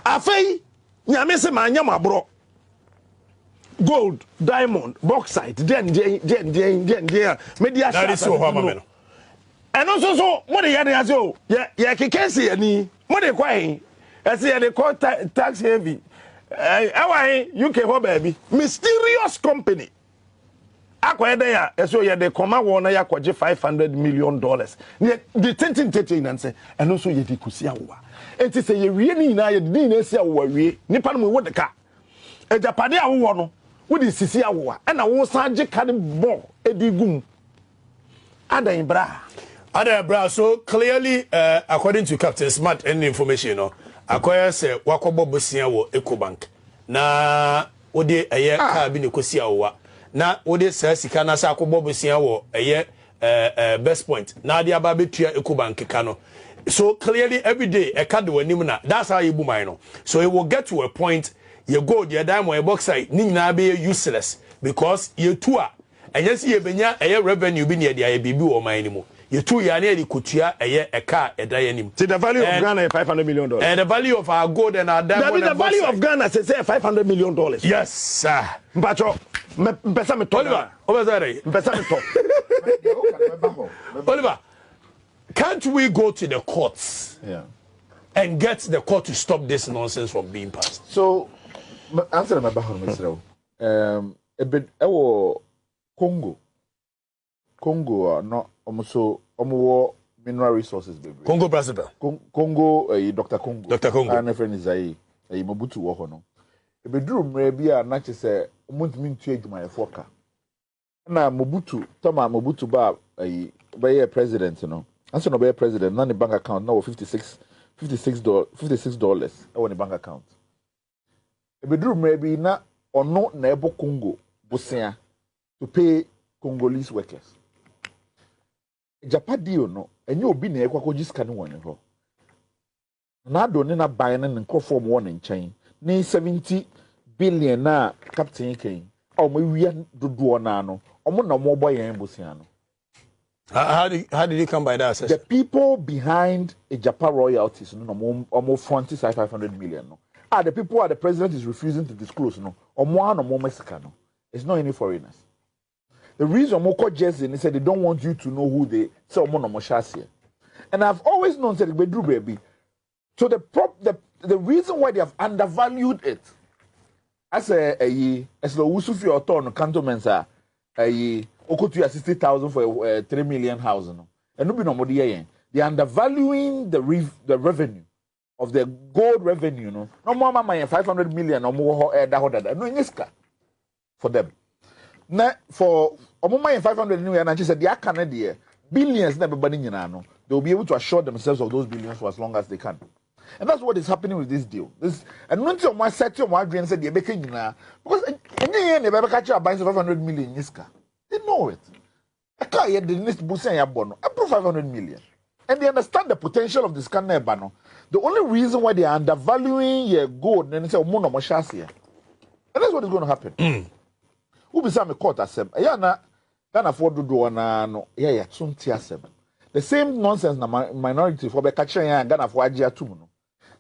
afei nyame se ma anyam abro gold diamond bauxite den media that is so hammer and also so mo de ye ase o ye kekensi ani mo de kwai ese ye de call tax heavy UK ho baby mysterious company akwa ede ya eso ye de koma wo na yakwaje $500 million the tintin nan say and also ye de kusi awowa enti say ye wie ni na ye de na esi awowa wie nipa no wo de ka ejapade awowo no wo de sisi awowa e na wo sanje ka ne bo edigum adan bra so clearly according to Captain Smart and information you know akoya se wakobo bosia wo Ecobank na ode eye ka bi ne kosia wo na ode sa sika na sa akobo bosia wo eye Best Point na ade aba betua Ecobank ka no so clearly every day e ka de wanim na that's how you boom no so it will get to a point you go the diamond bauxite ni na be useless because you two are and yes you benya eye revenue bi ne de aye bibi wo man ni mo you two ya na the kutua eye eka edayanim. See the value of Ghana is $500 million. And the value of our gold and our diamond. The value of Ghana say $500 million. Yes, sir. Mpacho, mpesa me talk. Mpesa me talk. Oliver, can't we go to the courts? And get the court to stop this nonsense from being passed? So, answer my back on Mr. A bit Congo no almost mineral resources baby. Congo Brazzaville. Congo Dr. Congo. Dr. Congo. And friend is Mobutu wo ho no. E bedrum maybe a na chese omuntimi ntu adwuma ye foka. Na Mobutu, Toma Mobutu ba be president no. Anso no be president na ne bank account na $56 e won the bank account. E bedrum maybe na ono na ebo Congo bosia to pay Congolese workers. Japadio no enye obi na ekwa kojiska ne won ho na do ne na ban ne nkofo mo won nchen ne 70 billion na captain Kyei o mo wia dodo na no omo na mo boyen bosia no how did he come by that assessment? The people behind a Japan royalties no omo front is $500 million no the people the president is refusing to disclose no omo no Mexican no it's not any foreigners. The reason Moko Jersey they said they don't want you to know who they say Omono. And I've always known that Bedru baby. So the reason why they have undervalued it as the Usufi or Ton cantonments are Okotu 60,000 for a 3 million house. And no be no more they're undervaluing the revenue of the gold revenue. No more mama 500 million or more no for them. Na for omoma 500 new and she said they are Canadian billions never burning no they will be able to assure themselves of those billions for as long as they can. And that's what is happening with this deal. This and when you want set your dream said you're making because any never catch a buying 500 million niska. They know it. I can't yet the next boost and bono. I prove 500 million. And they understand the potential of this Canada bano. The only reason why they are undervaluing your gold and they say mono here. And that's what is going to happen. Who be some court asem na Ghana for do na no yeah sunti asem the same nonsense na minority for be catch yan Ghana for agia tum no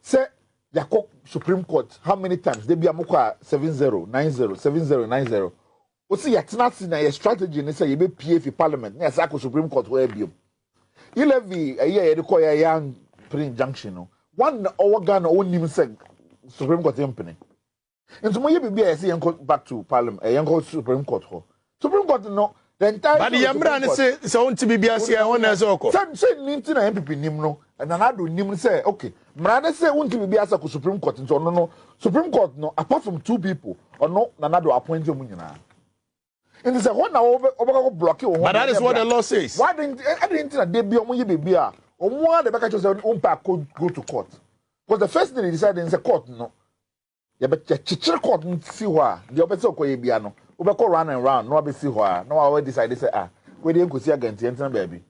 say yakọ Supreme Court how many times they be amukwa 70 90 70 90 o see yatinati na your strategy ni say you be PF parliament na say Supreme Court where be you levy ye call ya young pre-injunction no one Ghana onim say Supreme Court company. And so you be I see back to Parliament, a Supreme Court. Supreme Court no the entire. But the Yamran say so to be BSC one as okay. Say Nintin and MPP Nimno and another Nim say okay. Mrana say won't be BSC Supreme Court so no Supreme Court no apart from 2 people or no another appoint you munina. And they say what now over block you. But that is what the law says. Why didn't they be on you be or more the back of own pack could go to court? Because the first thing they decided in the court no. Yeah, but chichir court see why the opposite of Koyebiano. Ubeko run and round, no be see why. No, I already decided say we didn't go see against the baby.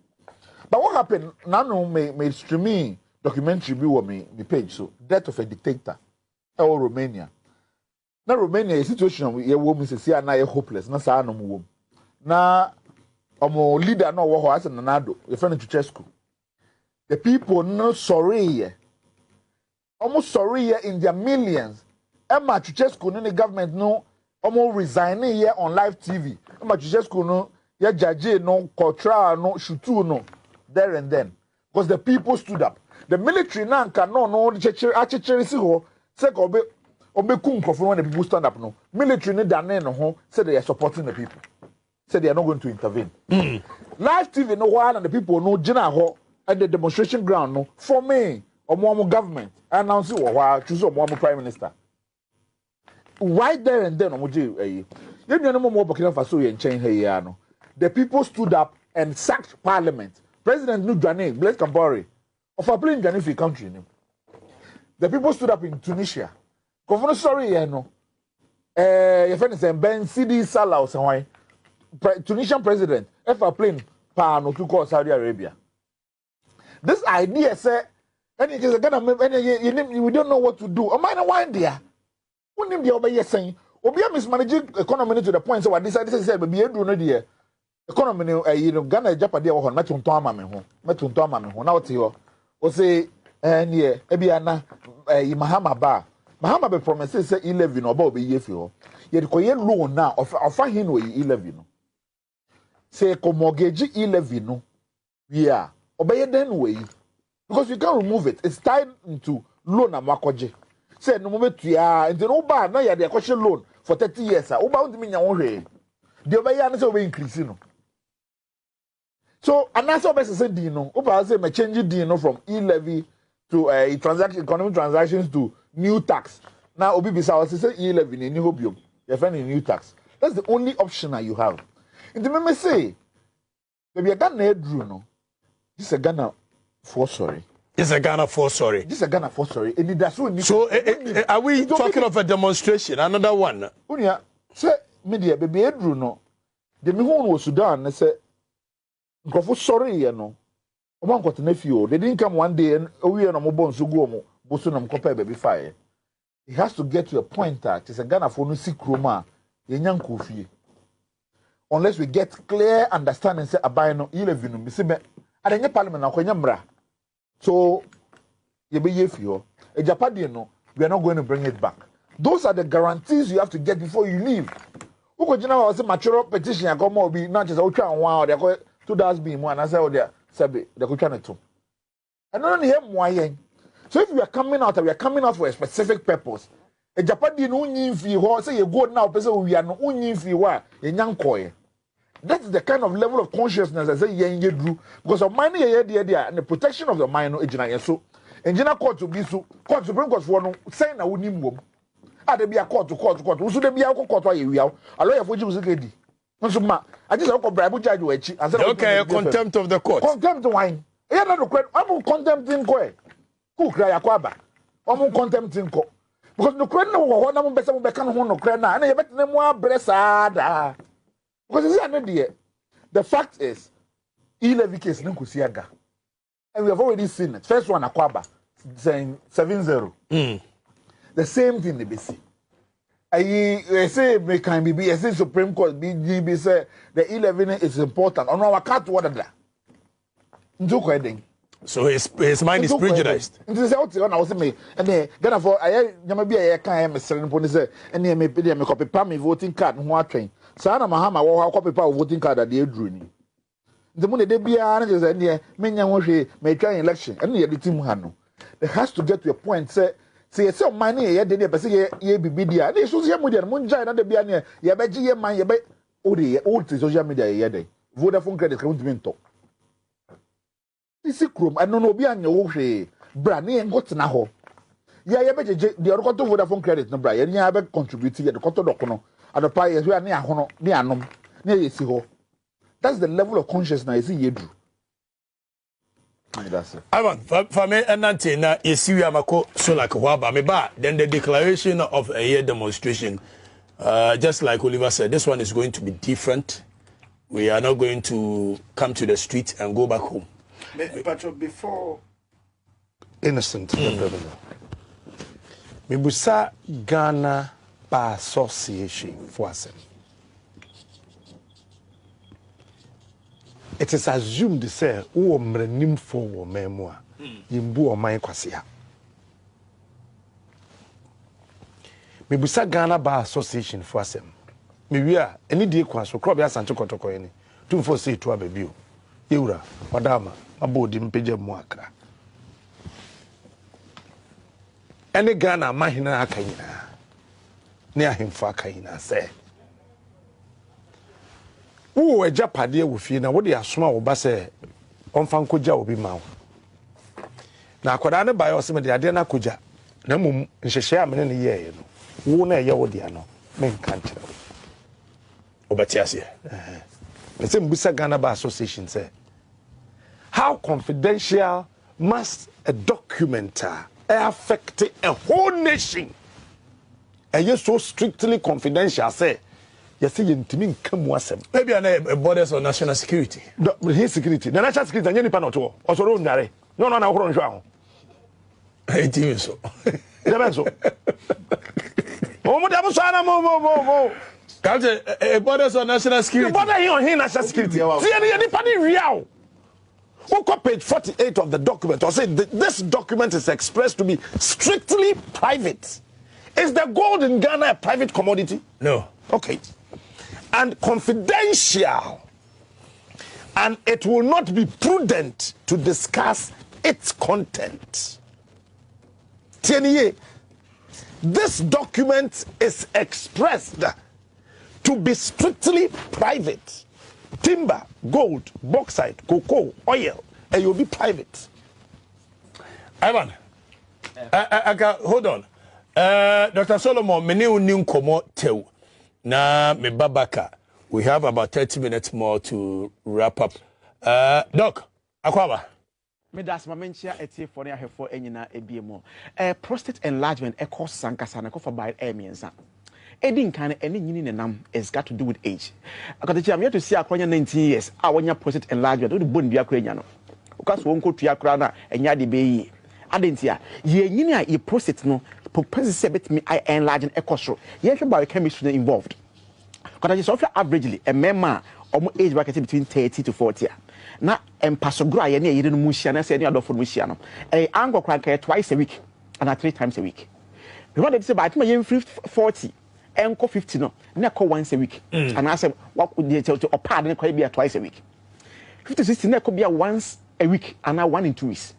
But what happened? Now me streaming documentary be on me page. So death of a dictator. Or Romania. Now Romania is situation where women say na hopeless. Na sa no mo. Na omo leader no wo ho as na nado. The friend to Chesco. The people no sorry. Almost sorry in their millions. Emma Chichescu no the government no almost resigning here on live TV. Emma Chichescu no ya judge no control no shutu no there and then because the people stood up. The military now can no the church si ho say obe kum kofo when the people stand up no. Military no dan no ho say they are supporting the people. Say they are not going to intervene. Live TV no while and the people no jina ho at the demonstration ground no for me omo government announce wo choose omo prime minister. Right there and then you know more Burkina Faso in chain here no. The people stood up and sacked parliament. President Nudjane, Blaise Compaoré, of a plain Ghana country. The people stood up in Tunisia. Governor sorry, no. Your friend is Ben Sidi Salah or somewhere. Tunisian president, if a plane no to call Saudi Arabia. This idea say, we don't know what to do. Am I why there? Who named the obey saying, Obia mismanaging economy to the point so what this said, but be a do no dear. Economy, Ghana Japan, or Matun Toma, Matun Toma, now to you. Or say, and yeah, Ebiana, Mahama Bar. Mahama be promises say 11 or Bobby Yefio. Yet Koyen loan now of him way 11. Say, mortgage 11. Yeah, obey then way. Because you can't remove it. It's tied into loan and makoje. Say, no moment to ya, and then Oba, now you have the question loan for 30 years. Oba won't mean your own way. The obey answer will increase. So, and that's what I said, Dino. Opa say, me change Dino from e-levy to economic transactions to new tax. Now, Obi Bisa say e-levy, and you hope you're finding new tax. That's the only option that you have. And the me say, maybe a Ghana drew, no. This is a Ghana for sorry. This is a Ghana for sorry. This is a Ghana for sorry. And that's what. So, are we talking of a demonstration? Another one? Unia, say, media, baby, drew, no. The Mihon was Sudan, they say, Grofo sorry, you know. Oman got nephew. They didn't come one day and we are no more so go bosunum compare baby fire. It has to get to a point that it's a Ghana for no sick Roma, young coffee. Unless we get clear understanding, say abino 11, Missime, and then parliament now, so you be if you a Japadiano, we are not going to bring it back. Those are the guarantees you have to get before you leave. Who could you know was a mature petition? I come be not just ultra and wow, they're 2 be one. I said, oh, there, Sabi, the Kuchana too. And only him, why? So if we are coming out, we are coming out for a specific purpose. A Japadi no yin fee, say you go now, person we are no yin fee, why? A young coy. That's the kind of level of consciousness I say, yen ye drew. Because of money, and the protection of the minor agent. So, and Jenna court to be so, court Supreme Court for no, saying I wouldn't move. Ah, there be a court to court. Who should there be a court where you are? A lawyer for you was a lady. I just have a bribe judge. Okay, contempt of the court. Contempt wine. I don't know. I'm contempt in court. Who cry a quaba? I'm contempt in court. Because no credit no one of them better no credit and you better more blessed. Because it's an idea. The fact is, e-levy case no kusiaga. And we have already seen it. First one, Akwaba, saying 7-0. The same thing they be see. I say me can be I say Supreme Court BGB say the 11 is important. On our cat what that. So his mind is prejudiced. It is out on I was me and then Ghana for I be a can Mr. Pony say and me pay me copy pa me voting card no atwen. Sana Mahama wo copy pa voting card that they drew ni. The money they be an is and me nya ho hwe me try election and the team ha no. It has to get to a point say say money ye dey be say ye bibi dia na social media mo njai na de bia na ye be ye man ye be o de old social media ye dey Vodafone credit can do into this chrome and no obi anya wo hwe bra na ye got na ho ye be je de oroko to Vodafone credit no bra ye nya be contribute ye de koto doko no adopa ye hwe na ahono ne anom na ye si ho. That's the level of consciousness ye do. That's it. Ivan, for me, and nothing, you see, I'm a so like Waba, me ba. Then the declaration of a year demonstration, just like Oliver said, this one is going to be different. We are not going to come to the street and go back home. But before innocent, Mibusa Ghana Bar Association for us. It is assumed to say, "Oh, mrenim for memoir, yimbu or my kwasia." Mibusa Ghana Bar Association for us. Miwia any day kwaso krobia sancho kotoko eni. Tumfo say to abebio. Yewura, madama, abodi mpeje mu akra. Ene Ghana mahina akanyina. Ne ahemfa akanyina say. Wo eja pade wo fie na wo de asoma wo ba se onfa nkoja obi ma wo. Na akwada ne ba yo se me de ade na koja. Na mum nhehye amene ne ye no. Wo na ye wo de ano. Men kan kire wo. Obatiasia. The same Busa Ghana Bar Association say, how confidential must a document affect a whole nation? And you're so strictly confidential, say, you see, you intimi come wasem. Maybe a borders or national security. His security, the national security, and any panel also don't marry. No, It is so. So. Oh, A borders or national security. The border here on national security. See, any real. Look page 48 of the document. Or say this document is expressed to be strictly private. Is the gold in Ghana a private commodity? No. Okay. And confidential. And it will not be prudent to discuss its content. TNA, this document is expressed to be strictly private. Timber, gold, bauxite, cocoa, oil, and you'll be private. Ivan, hold on. Dr. Solomon, many new komo tell. Na me babaka. We have about 30 minutes more to wrap up. Doc, Akwaba. Me das mamentia etie for na hefo enyina ebiemo. Prostate enlargement e cause sankasa na kofa by miensa. Edin kan any nyini nenam is got to do with age. Akatachi am here to see akonya 19 years. Awanya prostate enlargement do bone bia kra nya no. Ukaso wonko tua kra na enya de be yi. Adentia ye nyini a ye prostate no propose say betimi I enlarge e cause. Ye hwe biochemistry involved. Akatachi so averagely a member omo age bracket between 30 to 40. Na empasogro ye na yire no muhia na say ne adofo no muhia no. Ango kra kan twice a week and 3 times a week. Remember they say by time you 40 enko 50 no na call once a week and I say what could you tell to opad na be twice a week 50 60 na could be once a week and now 1 in 2 weeks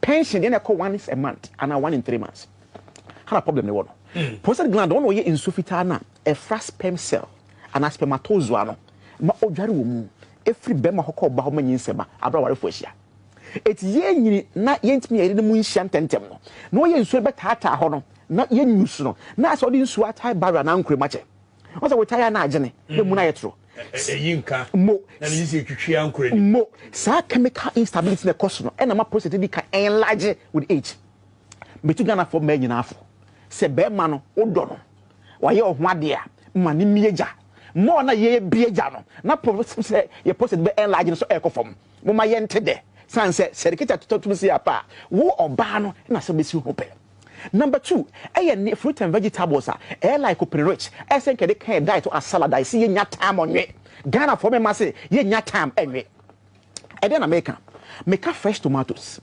pension na call once a month and now 1 in 3 months how a problem the one prostate gland one way insufficient na a fresh sperm cell and a spermatozoa no ma odware wo mu every bema hokọ ba ho manyinsema abra ware fo ahia eti ye nyini na yentimi yere mu nhia ntentem no na oye nsuo betata ho no na ye nyusu no na so di nsuo atai barra na nkure mache o se wetaya na agene e mu na yetro yinka mo na ni se twitwia nkure mo sa chemical instability na cause no e na ma prostate di ka enlarge with age betu Ghana for me nyina afo se be ma no odo no wa ye ohwade a ma ni mieja mo na ye bieja no na prostate ye prostate be enlarge so e ko fom mo ma ye ntede san se serikita tototum si apa wo oba no na se besi ho pe. Number 2, fruit and vegetables are like open rich. I think they can diet or salad. I see your time on me. Ghana for me must say ye time anyway. And then I make fresh tomatoes,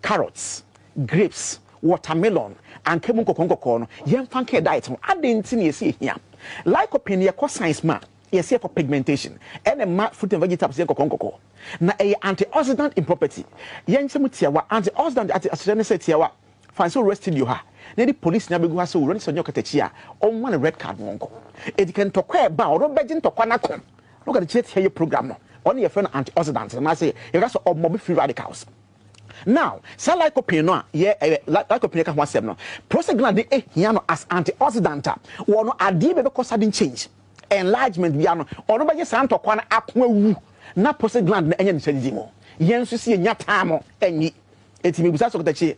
carrots, grapes, watermelon, and kemunko kongo corn. Yen funky diet. I didn't see here. Like opinion, science man. Yes, for pigmentation. And a fruit and vegetables kongo. Na a antioxidant in property. Yen semutia antioxidant at a fancy arrested you ha. The police never go so run so Okatakyie on one red card wonko. It can talk about or begin to quanacom. Look at the chat here program. Only a friend antioxidants and I say you got so mobile free radicals. Now, so like opinion, like opinion was no. Prostate gland hiano as antioxidant. Or no idea because I didn't change. Enlargement biano or no by santo kwana akwa na prostate gland na enya nsedimo. Yen so see nya time enyi. Eti me busa Okatakyie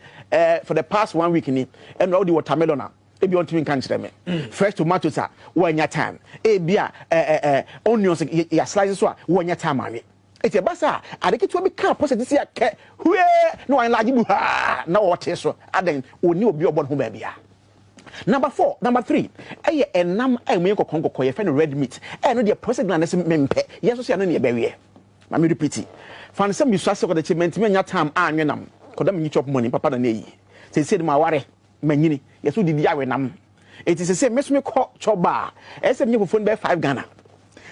for the past 1 week ni and all the watermelon e bi on timi kan kire me fresh tomatoes a wanya time e bia onions ya slices so a wanya time awe It's a basa. I think it will be car process this year. No, I like you. No, what is so? I then will you be about whom baby. Number 3. And nam I make a congo for your friend red meat. And no, the process glands mempe. Yes, so I know your baby. I'm repeat it. Find some use of the chimney in your time. I'm your num. Kodam you chop money, papa and ye. Say, said my worry, Manini. Yes, who did the Yawenam? It is the same, Miss me call choba. As a new phone by 5 Ghana.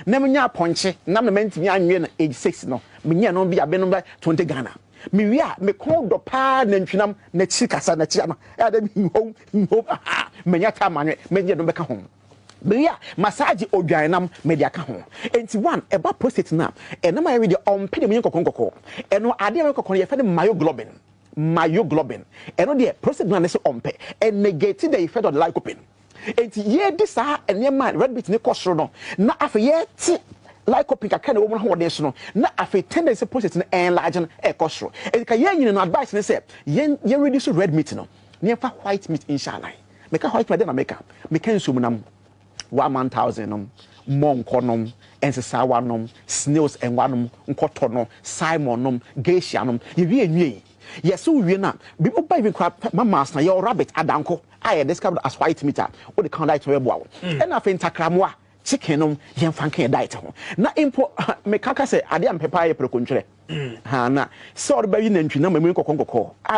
Never ponche, none meant me I'm age 6 no. Me no be a benum by 20 Ghana. Me me call the pa nenfinam ne chika sa na chiama. Adam home me nyata man me no beka home. Be massage odwanam me dia ka ho. Enti one eba prostate na e na ma read on pede me kokon. E no ade me kokon ye fe myoglobin. E no de prostate na se on pe e negate the effect of the lycopene. Enti ye this ene man red bit ne kosoro no na afa ye ti lycopene ka na wo ho de so no na afa tendency prostate no enlarge no e kosoro. Enti ka ye nyine no advice ne say ye reduce red meat no ne fa white meat inshallah. Meka white meat na meka nsum nam 1,000 monkonom ensesawanom snails enwanom nkotono simonom geishanom ye wie yeso wie na bi oba even kwa mamas na your rabbit adanko I discovered as white meat o de count diet we boa e na fe ntakramo chicken nom ye mfanka diet ho na impo mekaka se ade ampepa ye prekontwere ha na so de ba wi nantwi na mamu kokon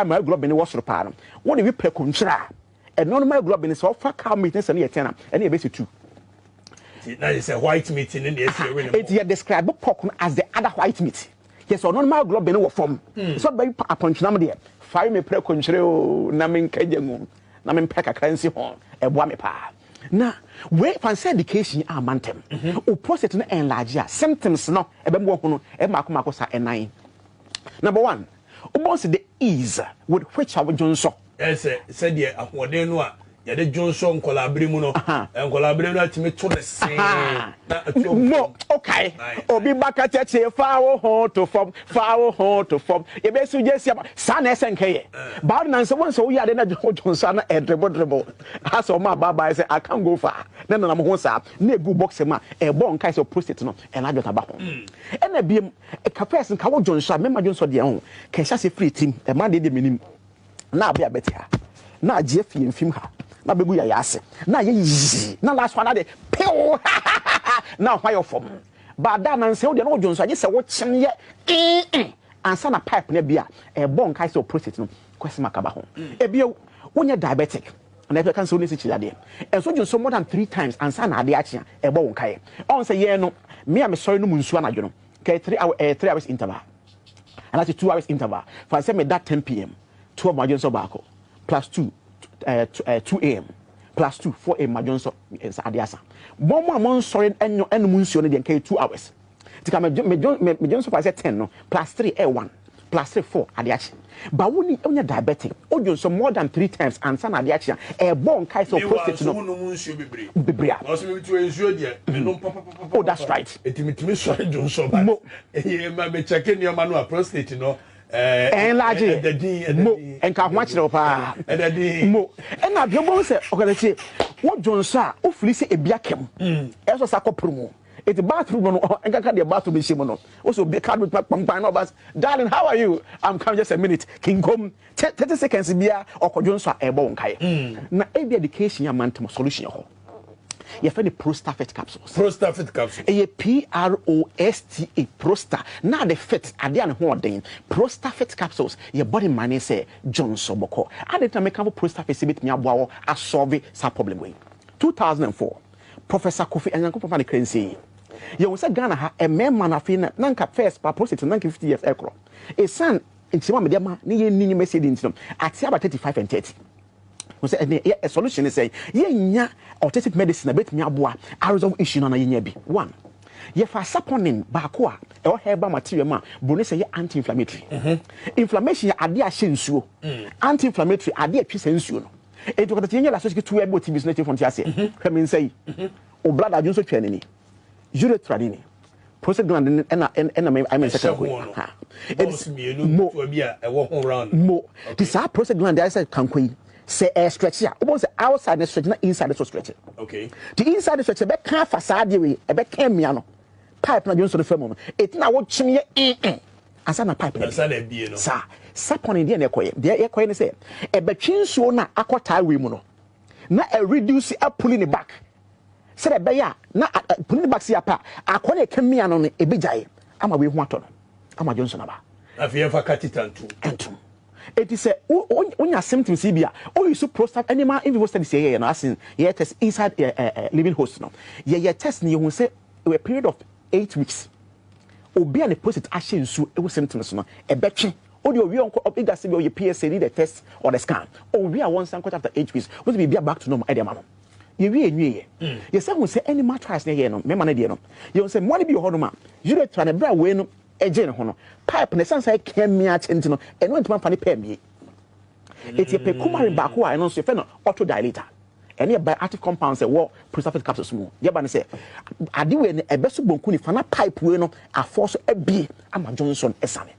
ma globin wo soro pa no wo de wi prekontwere a normal globin so fa cow meat na se na ye tena e na be 2. Now it's a white meat in the area. It describe pork as the other white meat. Yes, or normal globin or form. So by a punch number there. Fire me precontrol, namin kajamo, namin peka currency horn, a wamepa. Now, where fancy education are mantem. O process and enlarge symptoms no, a bembo, a macomacosa and 9. Number 1, almost the ease with which our Johnson. Yes, said ye, what they know. Ya de Johnson collaborate no and collaborate to me to the same no okay obi baka cheche far to form you be suggest san SNK but na so one so we are na Johnson na dribble as o ma baba say I can't go far na na mo ho sa na egu box ma e bon kai so prostate no e na jota ba ho e na biem e ka person ka wo Johnson me ma Johnson de ho ka sha se free team e ma de minim na abia betia na agye fie mfim ha na begu ya yase na ye na last one na de pew na why your form ba da na nse wo de no Johnson agye se wo kyen ye ansa na pipe na bia e bon kai so prostate no kwesi makaba ho e bia wonya diabetic na e kan so ne se chilade e so Johnson more than 3 times ansa na ade akia e bo won kai on say ye no me am sorry no munsu anadwo no kai 3 hours interval and that's 2 hours interval for say me that 10 p.m. 12 ma Johnson bako plus 2 a.m. plus 2 4 a.m. ma Johnson adiasa bomo amon sorry enyo munsuo ne de kai 2 hours tika me Johnson for say 10 no plus 3 a1 plus 3 4 adiachi ba woni onya diabetic o Johnson more than 3 times ansa na adiachi e bon kai so prostate no munsuo bebre o so me to ensuo de no papa oh that's right etimi sorry Johnson ba e ma be check ni o ma no prostate no enlarge mo enka ho akire pa mo na biobon se Okatakyie wo Johnson o fili se ebia kem eso sa koprumu it bathroom no enka ka de bathroom be shimo no o so be card with pampan no but darling how are you I'm coming just a minute king come 30 seconds bia Okatakyie Johnson e bo nkae na every education ya mantem solution ho you find the prostafet capsules. Prostafet capsules. A PROSTA prosta. Now the fit at the end holding prostafet capsules. Your body man say John Soboko. And the time I come prostafet sibit me abawo a solve some problem way. 2004. Professor Kofi and Yanko Papa Crency. You was a Ghana ha a man afina nanka first pa prostate 50 years ekro. A son in Chima Mediama ni message in them at about 35 and 30. Was a solution is say ye alternative medicine a bit me aboa a resolve issue na ye bi one ye fa saponin ba ko a e herbal material ma boni say anti-inflammatory inflammation ya ade a hyensuo anti-inflammatory ade a twisa nsuo no e to kata ye la so to e BOT business from tia say hwem say o blood adun so twa nani urethra ni prostate gland na I mean second ko ha it's mienu to bia e wo ho round mo this prostate gland I say kankoi say stretch here. Almost outside the stretch, not inside the stretch. Okay. The inside the stretch, be can facade we, be can miano. pipe na Johnson fam it na wo chim ye asa na pipe na asa na bie no sa sapon de na ekoye de ekoye ne say e betwi nsuo na akota we mu no na e reduce a pull in the back say be ya na pull in the back see apa akona e kemia no e bejaye ama we hu ato no ama Johnson aba afie fa katitantu entum it is a onya symptoms bia o you so prostate animal in vivo study say no as in ye test inside living host no ye test ni you say a period of 8 weeks obi an post it action su e symptoms no e betwe o de owi onko obiga say be PSA need the test or the scan o we are one sanko after 8 weeks we be back to normal e dey ma no ye wi enwie ye say who say animal trials na here no me ma na dey no you say money be ho no ma you dey try na bra we no eje ne ho no pipe ne sansa kemia chenti no eno ntuma fa ne pemie eti pe kumari ba ko a eno so fe no auto dilator ene by active compounds e wo preservative capsules mu ye ba ne say ade we ne ebeso bonku ni fa na pipe we no afo so abie ama Johnson esane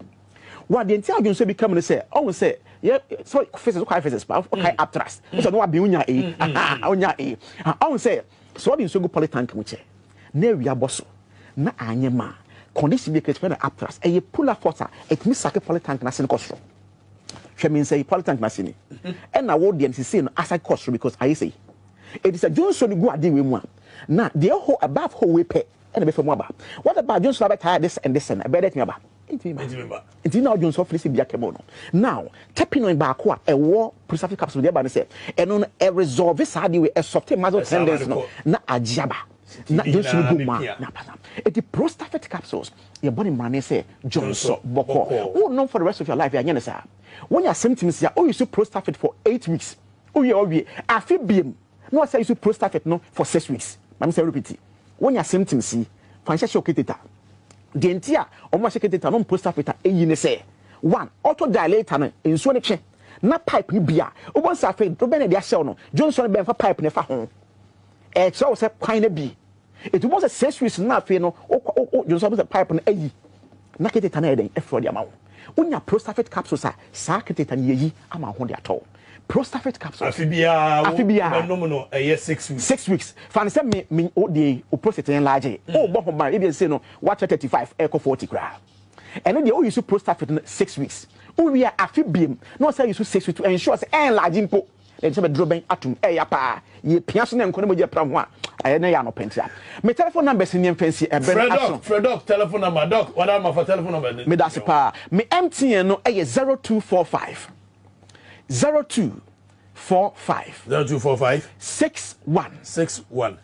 wa de ntia Johnson bi kam ne say on say ye so physics ko physics pa okay abstract so no wa bi unya unya on say so bi so go polytank mu che na wi aboso na anyema condition be created for aptras e pull force it means sake polytank na sin cost hwe mean say polytank na sin and na wo de nsi no aside cost because I say it is a Johnson go ade we mu na the whole above whole we pay and be from aba what about Johnson about tired this and about me aba it now Johnson for bia kemo no now tapping on back a war preservative capsule there ba say and on a resolve this hard we a soft muscle tendons no na ajiaba na Johnson go ma na pata it the prostate capsules your body man say Johnson boko who know for the rest of your life ya nyene when your symptoms ya oh you so prostate for 8 weeks oh you afi biem no say you so prostate no for 6 weeks let me say repeat when your symptoms see financial shock catheter the entia omo shock catheter no prostate eyi ne say one auto dilator no enso ne twe na pipe ni bia obon sa fe do be na dia shell no Johnson be fa pipe ne fa ho so say kwan na bi it was a 6 weeks na fe no Johnson be pipe no eyi na catheter na eden e fro dia ma unya prostate capsules sa catheter ni yi ama ho dia to prostate capsules afibia no 6 weeks 6 weeks fan say me o dey o prostate enlarge o bo ho ba e be say no what 35 echo 40 gra and dey o use prostate 6 weeks o we afibiem no say use 6 weeks to ensure say enlarge impo then say be droben atum ya pa ye pia so na nko na mo je pra ho a na ya no pentia me telephone number se nyem fancy e be action Fredok telephone number doc what am for telephone number me da se pa me MTN no e 0245 0245 61 60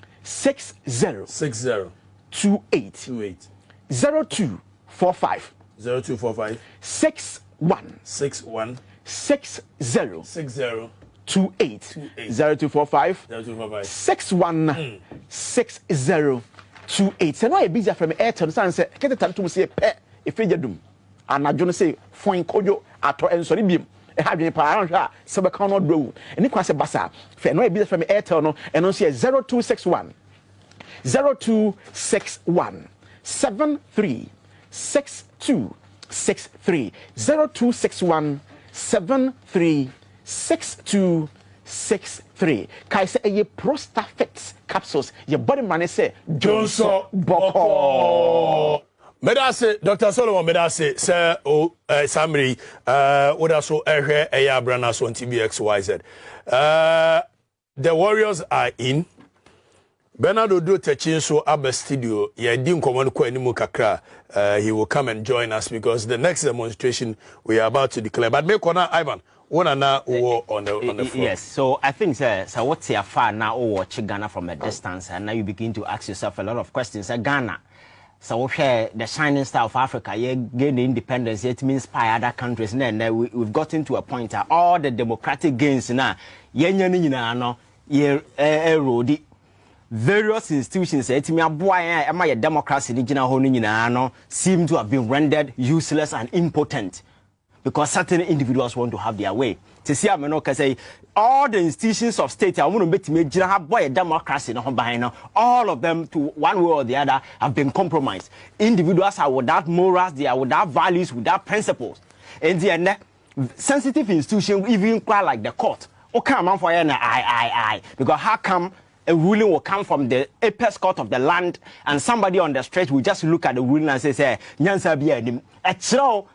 28 0245 61 60 28 0245 61 60 28 say no e busy from airtel san say kete tan to say pe e feja dum anajo no say fon kojo ato ensori biem e ha dwen pa aran hwa se be kan no do eni kwa se basa fe no e busy from airtel no eno say 0261 73 62 63 0261 73 6263 kai say a prostate capsules your body man say Johnson boko Medase Dr. Solomon Medase say Samri what also ehwe eya brana so XYZ the Warriors are in Bernardo do Techin so Abba studio ye di nkomo ko animu kakra he will come and join us because the next demonstration we are about to declare but make on Ivan on the floor. Yes, so I think so what's your far now watch Ghana from a distance and now you begin to ask yourself a lot of questions. Ghana, so we share the shining star of Africa, you gain the independence, it means inspire other countries, and then we've gotten to a point that all the democratic gains now, erode various institutions, it means a democracy seem to have been rendered useless and impotent. Because certain individuals want to have their way. To see, I'm not say all the institutions of state, I want to make me a democracy. All of them, to one way or the other, have been compromised. Individuals are without morals, they are without values, without principles. And the sensitive institution, even quite like the court. Okay, man, for I. Because how come a ruling will come from the apex court of the land, and somebody on the street will just look at the ruling and say, Nyansa Bianim.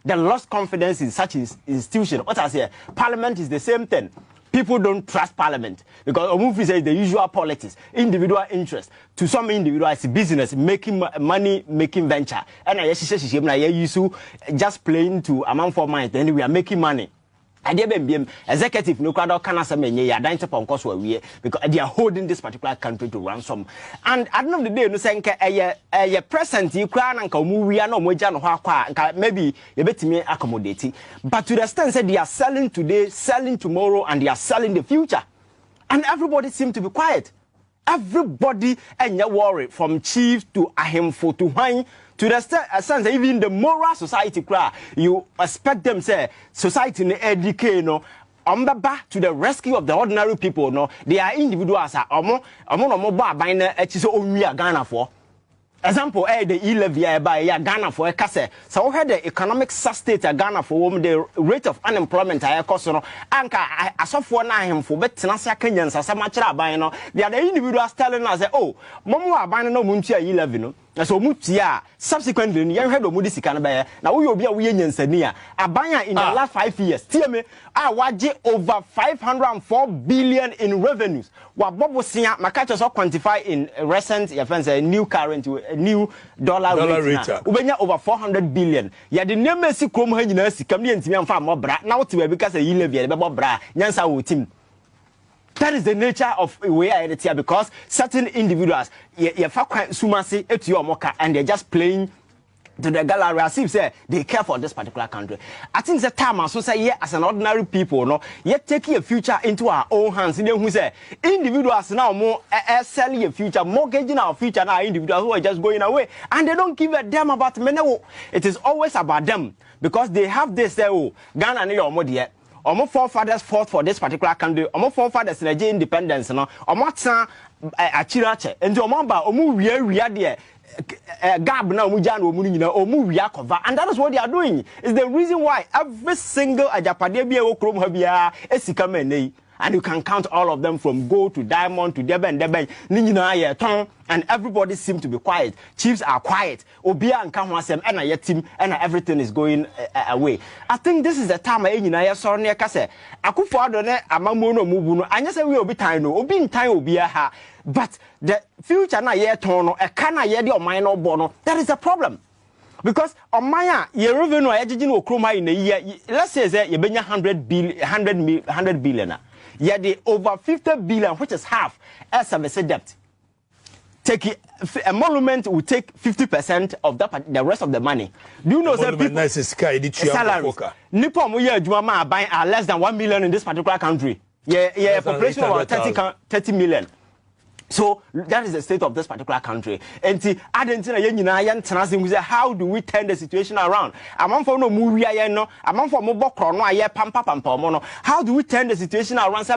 The lost confidence in such institution. What I say, Parliament is the same thing. People don't trust Parliament because Omufi says the usual politics, individual interest. To some individuals, it's business, making money, making venture. And I used to just playing to amount for mind. Then we are making money. And the executive no crowd can answer me. Yeah, don't upon course we because they are holding this particular country to ransom. And at the end of the day, no saying a present you crown and come we are no more maybe you bet me accommodating. But to the extent that they are selling today, selling tomorrow, and they are selling the future, and everybody seems to be quiet. Everybody and you worry from chief to ahimfo to wine. To the sense that even the moral society you expect them say society in the decay no back to the rescue of the ordinary people no they are individuals are Ghana for example the e-levy by Ghana for a case so we had the economic state Ghana for the rate of unemployment I cost no anka asofo na him for betenase Kenyans asamachira ban no they are the individuals telling us oh momo aban no muntua e-levy no so mutia subsequently you heard of Mudisika now we will be a nyansani abanya in the last 5 years tie me waje over 504 billion in revenues wa bobo sia makacho so quantify in recent new current new dollar rate ubenya over 400 billion ya the name si krom ha nyina sika me ntimi amfa mobra na wote we because e levy e be bobra nyansa wo team. That is the nature of where I here because certain individuals, sumasi and they're just playing to the gallery as if say they care for this particular country. I think the time I so say yeah, as an ordinary people, no, yet taking a future into our own hands. In who say individuals now more selling a future, mortgaging our future now individuals who are just going away and they don't give a damn about men. It is always about them because they have this Ghana need more yet. Omo forefathers fought for this particular country. Omo forefathers in the independence, no. Omo san achirache. And omo ba omo wia there. Gab na omo jan omo nyina omo wia cover. And that is what they are doing. It's the reason why every single ajapade bia wo krom ha bia esika menei. And you can count all of them from gold to diamond to deben and everybody seems to be quiet. Chiefs are quiet. Obia and Kamwasem and a team and everything is going away. I think this is the time I saw near Kase. Akufo-Addo amamono mubuno. I just say we will be time no. Obi in time obia ha. But the future na ye tono e kana ye de minor bono. That is a problem. Because on my revenue ejijin okroma in a year, let's say you benya 100 billion. Yeah, the over 50 billion, which is half, as a debt. Take a monument will take 50% of the rest of the money. Do you know that people salaries? Nippon Jumama buying are less than 1 million in this particular country. Yeah, population of 30 million. So that is the state of this particular country. And how do we turn the situation around? How do we turn the situation around?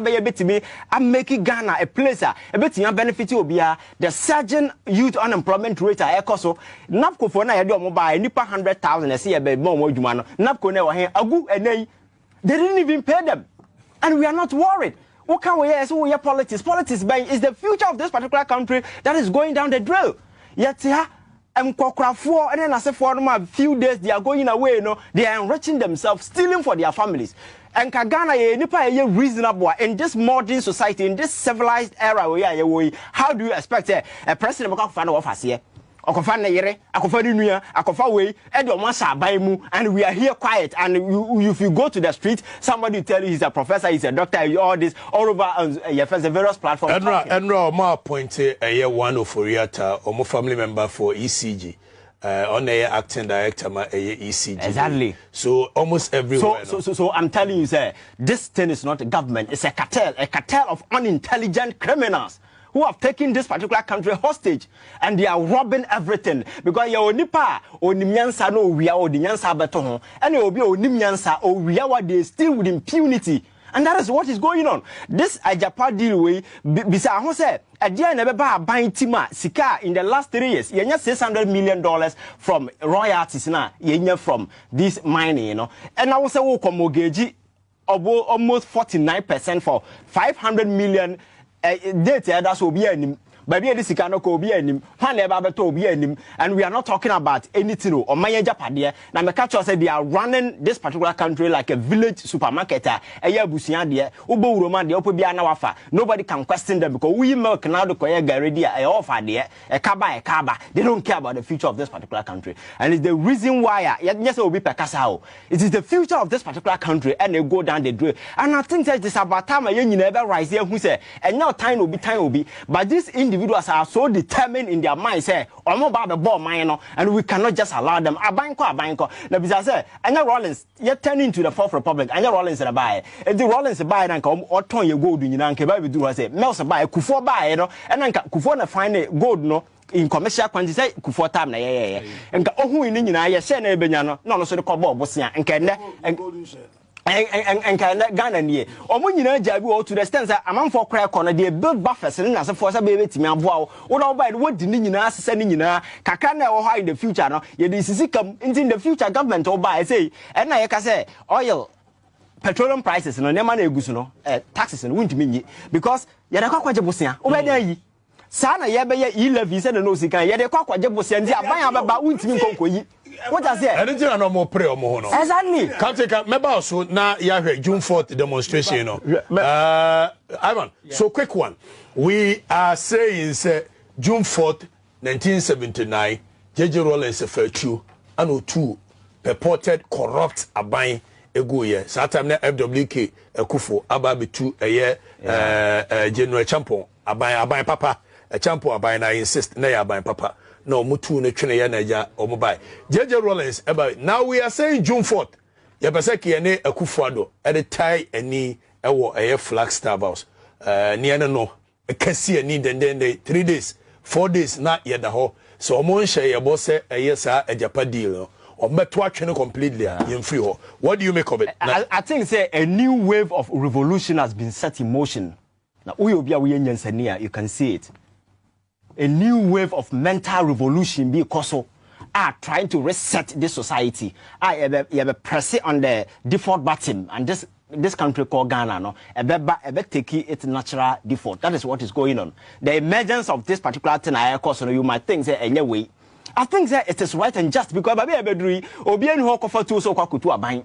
I'm making Ghana a place, a bit benefit the surging youth unemployment rate. So Napco for mobile, nipa 100,000 a year, Napco they didn't even pay them, and we are not worried. What can we say? So we have politics. Politics is the future of this particular country that is going down the drill. Yet, and then I say for a few days they are going away. No, they are enriching themselves, stealing for their families. And Ghana, nipa reasonable in this modern society, in this civilized era. How do you expect a president to find office here? And we are here quiet. And if you go to the street, somebody will tell you he's a professor, he's a doctor, all this, all over the various platforms. And my point is, one of Oriata, or family member for ECG. On the acting director, ECG. Exactly. So almost everywhere. So I'm telling you, sir, this thing is not a government, it's a cartel of unintelligent criminals who have taken this particular country hostage, and they are robbing everything because you nipa onimyansa no we are odinyansa beto and obi onimyansa o we are they still with impunity, and that is what is going on. This Ajapa deal way bisa ho say adia na beba ban tima sika in the last 3 years yenya $600 million from royalties na yenya from this mining, you know, and I will say wo komogeji almost 49% for 500 million date that's obi anim. Baby, this is cannot go be anim. One ever to be anim, and we are not talking about anything. Or my Japadia. Now, my catcher said they are running this particular country like a village supermarket. A year Busian dear, Ubo Roman, the Opobiana wafa. Nobody can question them because we milk now the Koya Garedia, a offer dear, a kaba. They don't care about the future of this particular country, and it's the reason why. Yes, it will be Pekasao. It is the future of this particular country, and they go down the drain. And I think that this about time you never rise here who say, and now time will be, but this individuals are so determined in their mind, say, I'm about the ball minor, and we cannot just allow them. A banko. Now, because I say, Anya Rollins, you're turning to the Fourth Republic, Anya Rollins and a buy. If the Rollins buy and come, or turn your gold in your uncle, baby, do I say, Melsa buy, Kufo buy, you know, and then Kufona find a gold, no. In commercial quantity, Kufo time, and who in India, I say, Benyano, no, so the Cobo, Bosnia, and can and Ghana near. Or when you know Jabu to the extent that a man for crack corner, they build buffers and as a force of baby to me. Wow, what about what did you ask sending you now? Kakana or high in the future, no? Yet this is come into the future government or buy, say, and I can say, oil, petroleum prices, and no money, no taxes and wouldn't mean because you're a quite a busia. Over there. Sana yebe ye levies and no sika ye de kwakwa jebosia ndi aban ababa wuntimi konkoyi what I say I didn't know more pray or more exactly can't take remember so now you have June 4th demonstration you know Ivan so quick one we are saying say June 4th 1979 JJ Rollins Ferchu and two purported corrupt aban ego ye so time na FWK Akufo ababe two a year General Champion aban papa a champion aban I insist na ya aban papa no mutu ne twene ya na ja omobai JJ Rollins about now we are saying June 4th ya peseki ye ne Akufo-Addo at the tie ani ewo a Flagstaff House near no a kasi ani den 3 days 4 days na ye da ho so omo nhye ye bo se a yesa a Japa deal or meto atwene completely in free ho what do you make of it I think say a new wave of revolution has been set in motion now you can see it a new wave of mental revolution because are trying to reset this society I have a press it on the default button and this country called Ghana no ebe take its natural default that is what is going on the emergence of this particular thing I cause you might think say anyway I think that it is right and just because baby ebedri obi enu ho kofa tu so kwakutu aban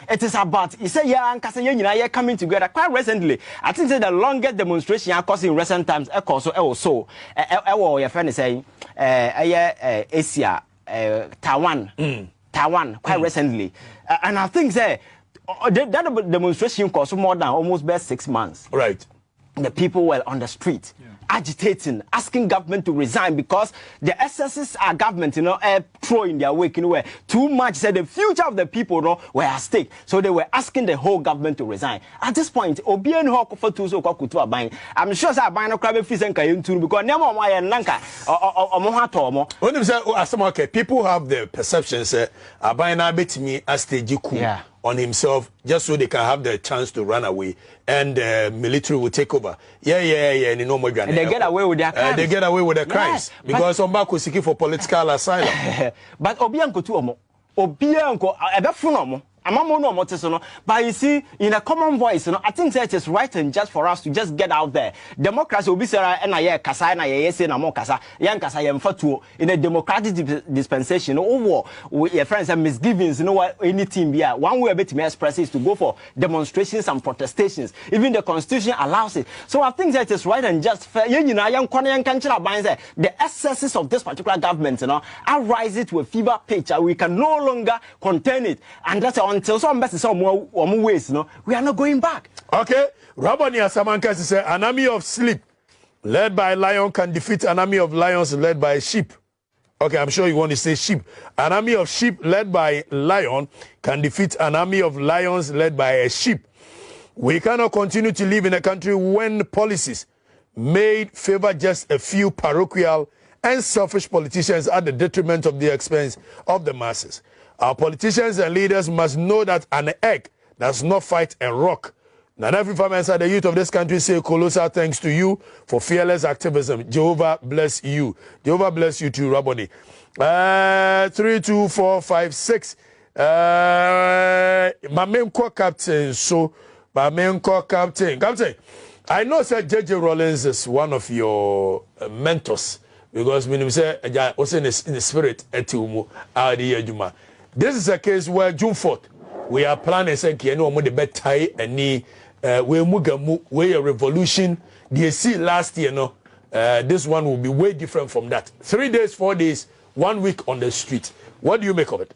it is about you say yeah and kase you coming together quite recently I think that the longest demonstration occurs in recent times also your friend is saying Asia Taiwan quite recently and I think that demonstration cost more than almost 6 months right the people were on the street agitating, asking government to resign because the excesses are government, throwing their wake anywhere. Too much said the future of the people were at stake. So they were asking the whole government to resign. At this point, I'm sure that buying a crab fees and Kayun because never why Lanka or Mohato. When you say, people have the perceptions, buying a bit me as the Jiku. On himself just so they can have the chance to run away and military will take over. Yeah, no more and they get away with their crimes. They get away with their crimes because Ombako is seeking for political asylum. But Obianko too, Obianko, Ebefunomo. But you see, in a common voice, I think that it is right and just for us to just get out there. Democracy will be kasa in a democratic dispensation. Over your friends and misgivings, what anything be one way a bit to express is to go for demonstrations and protestations. Even the constitution allows it. So I think that it is right and just fair. The excesses of this particular government, are rising to a fever pitch. We can no longer contain it, and that's until some best some more ways, we are not going back. Okay, Rabani Asamanka says an army of sleep led by a lion can defeat an army of lions led by a sheep. Okay, I'm sure you want to say sheep. An army of sheep led by a lion can defeat an army of lions led by a sheep. We cannot continue to live in a country when policies made favor just a few parochial and selfish politicians at the detriment of the expense of the masses. Our politicians and leaders must know that an egg does not fight a rock. Not every farmer inside the youth of this country say colossal thanks to you for fearless activism. Jehovah bless you. Jehovah bless you too, Raboni. 3, 2, 4, 5, 6. My main core captain. So, my main core captain. Captain, I know sir JJ Rollins is one of your mentors because when you say also in the spirit this is a case where June 4th we are planning say no more the better any we mugamu we a revolution they see last year no this one will be way different from that. 3 days, 4 days, 1 week on the street. What do you make of it?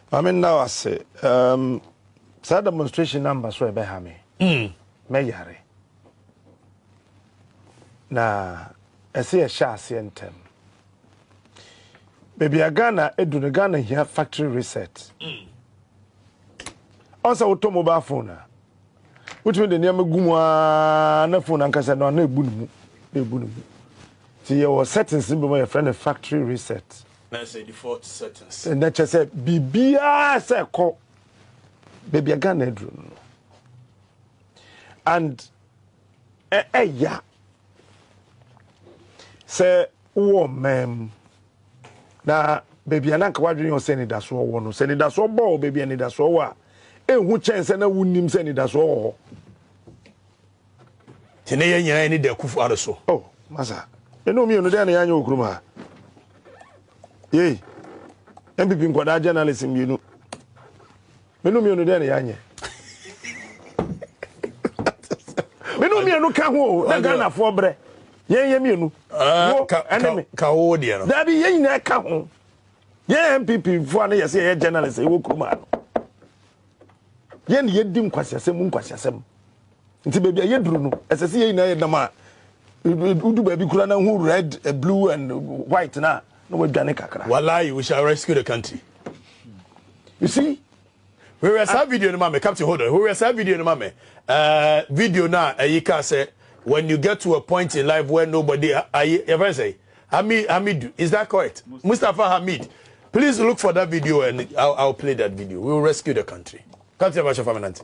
I mean, now I say, sad demonstration numbers were behind me. Mayare. Na, I see a chassis and tem. Baby, a Ghana, Ghana here factory reset. Also, automobile phone. Which means the name of Guma, no phone, and Casa, no, see your settings in my friend a factory reset. Let's say default settings. And that just said, BBA say call baby a gun edron. And yeah. Say, oh, ma'am. Now, baby, and Uncle Wadrin or send it as well. One send it as well, ball, baby, and it as well. And who chance and I wouldn't send it as well. Tenaya any de kufu araso. Oh, masa. You know me on the day annual gruma. Yea. MPP Quada journalism, you know. Me know me on the day anye. Me know me no kaho, na Ghana for bre. Ye me no. Enemy. Kaodia. That be ye na kaho. Ye MPP for na ye say journalist e wo kruma no. Ye ne ye dim kwasiasem nkwasiasem. Nti baby ye duru no esese ye na ye dama udu baby kula na hu red blue and white na no we dwane kakra wallahi we shall rescue the country. You see we were that video no mama captain hold on we were that video no mama video na you can say when you get to a point in life where nobody ever say Hamid is that correct? Mustafa Hamid, please look for that video and I'll play that video. We will rescue the country. Captain Basha Faminante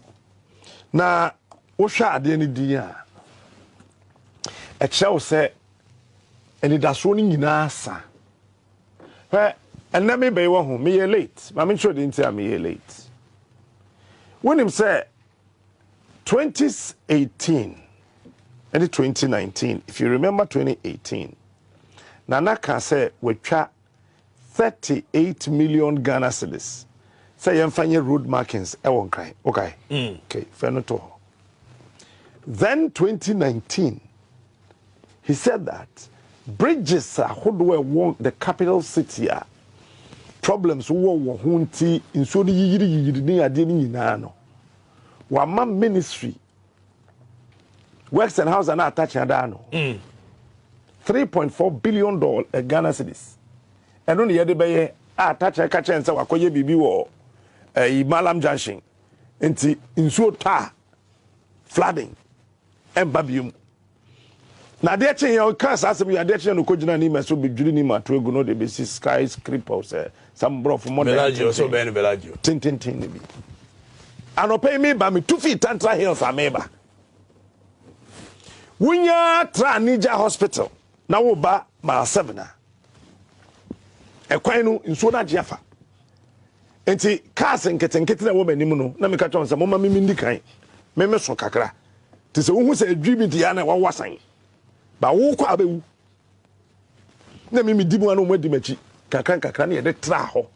na Osha ade ni din a e kire se eni daso ni nyina asa enna me be wo ho me ye late ma me sure dey ntia me ye late when him say 2018 and 2019 if you remember 2018 nana ka say we twa 38 million Ghana cedis say yemfanye road markings e won kai okay okay fair no to. Then 2019, he said that bridges are who do the capital city problems wo hunti in so the yiri ni ade ni nyina Wama ministry works and house and attach no $3.4 billion Ghana cedis. And only yede be attach a catch and say wakoye bibi wo Malam Junction enti insuo ta flooding and babium. Na de chen your cars asem you de chen no kojina ni meso bedwiri ni mato egu no de be skyscrapers some bro for more Bellagio so be Bellagio tin ni bi anope me ba me 2 feet tantra hills ameba wunya tra Nija hospital na wo ba ma 7 na e kwan no nso na jefa enti cars nketenkete na wo manim no na me ka chon se mo ma me ndi kan me so kakra ti se wo hu se adwi bi dia na wa wasan ba wo kwa abewu na me di mu anu mo di machi kakra na ye de tra ho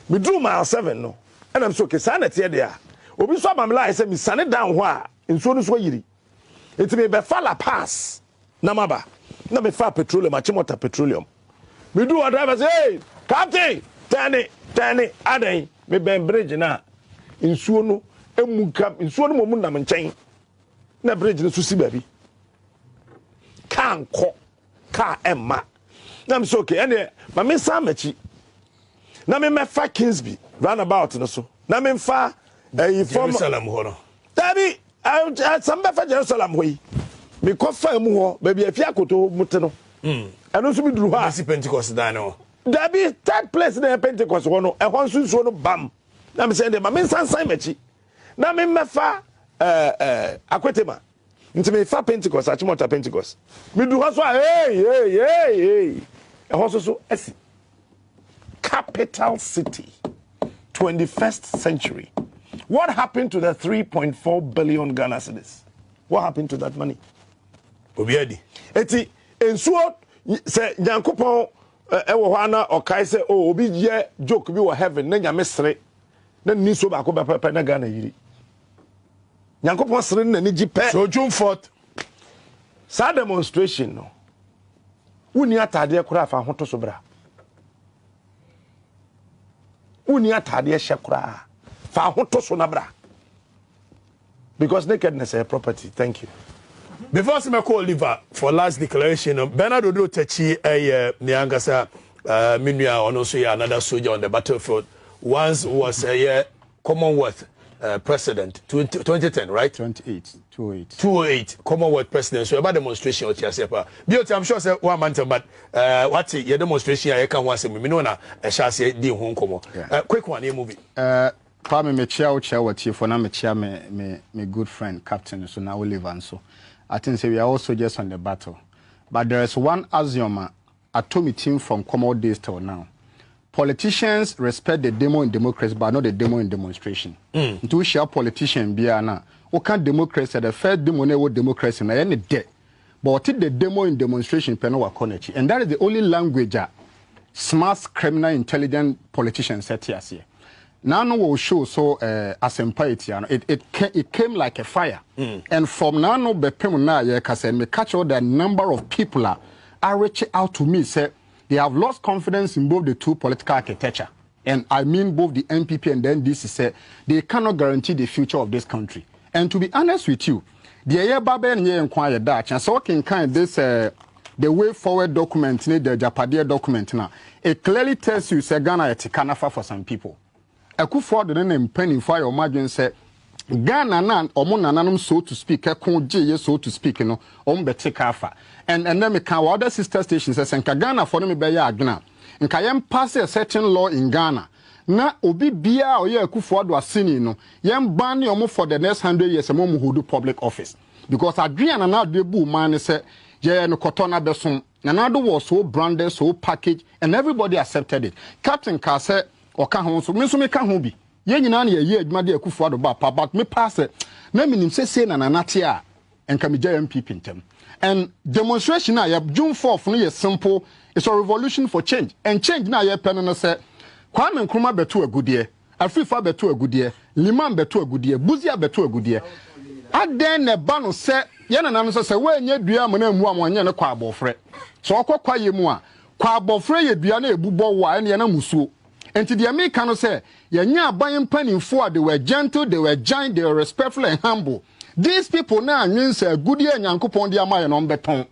me dru ma 7 no and I'm so ke sa na tie de a obi so amamla say me sane down ho a nso no so yiri enti me be fa la pass na maba na me fa petroleum achimota petroleum me do a driver say hey captain tani adan me ben bridge na nsuo no emukam nsuo no mo mu nam nchen na bridge no so si baby kanko ka emma na me so okay ene ma me sa machi na me fa Kingsby roundabout no so na me fa Jerusalem ho no tabi some be fa Jerusalem ho yi me ko fa mu ho baby afia koto mute no eno so bi duru ha si Pentecost da no dabi third place na Pentecost ho no e ho nso no bam na me say de ma me sansan machi na me fa akwetema nti me fa Pentecost achimota Pentecost me du ho so hey e ho so esi capital city 21st century. What happened to the 3.4 billion Ghana cedis? What happened to that money? Obiadi. Eti ensuo se Nyankopon ewo hɔ ana ɔkae sɛ o obi ye joke bi wɔ heaven na nyame sere na ni so ba ko ba papa na Ghana yiri. Nyankopon sere na ni gipe. So June 4th. Sa demonstration no. Wuni atade kura fa hoto so bra. Wuni atade hye kura fa hoto so na bra. Because nakedness is a property. Thank you. Before I call Oliver for last declaration, Bernard Odo Techi Niangasa Minua and also another soldier on the battlefield. Once was a Commonwealth president, 2010, right? 208 Commonwealth president. So about demonstration or Chiasepa. BOT, I'm sure say one month, but what's your demonstration? I can want to me. Minona, I shall say, dear Hong Kong. Quick one, you movie. Kwame me chair what here for now me chair me good friend captain so now we live and so I think say we are also just on the battle, but there is one axiom I told me team from Commodore days till now. Politicians respect the demo in democracy but not the demo in demonstration. To share politician be na o can democracy the first demo na democracy na any day but what the demo in demonstration peno wa konechi, and that is the only language smart criminal intelligent politicians set here. Now no will show so as empathy, it came like a fire. And from now no be na ye kase me catch all the number of people are reaching out to me say they have lost confidence in both the two political architecture. And I mean both the NPP and the NDC say they cannot guarantee the future of this country. And to be honest with you, the year babe and ye inquire that and so can kind this the way forward document, the Japadia document now, it clearly tells you say Ghana is kanafa for some people. Akufo-Addo ne mpani for your margin say Ghana na omo nananom so to speak ekon so to speak no om bete kafa and then me can other sister stations say nka Ghana for no me be ya agna nka yem pass a certain law in Ghana na obi bia oye Akufo-Addo asini no yem ban omo for the next 100 years omo mu hold public office because Adrian na de bu man say je no kotona besom Nanado was so branded so packaged and everybody accepted it. Captain Ka say Oka ho so me so me ka ho bi ye nyina na ye adwuma de Akufo-Addo ba pa but me pass na minim se na nanate a enka me gya MPP ntem and demonstration na ya June 4th no ye simple. It's a revolution for change and change na ye pen no say Kwame Nkrumah beto agudie Afrifa beto agudie Liman beto agudie Buzia beto agudie aden ne ba no se ye na no se we nya dua mo na mu amwanye ne kwa abofre so okokwa ye mu a kwa abofre ye dua na ebubo wa ene na musuo. And to the American say, Yanya buying penny for they were gentle, they were giant, they were respectful and humble. These people now means a good year and Yankupon dia my on beton.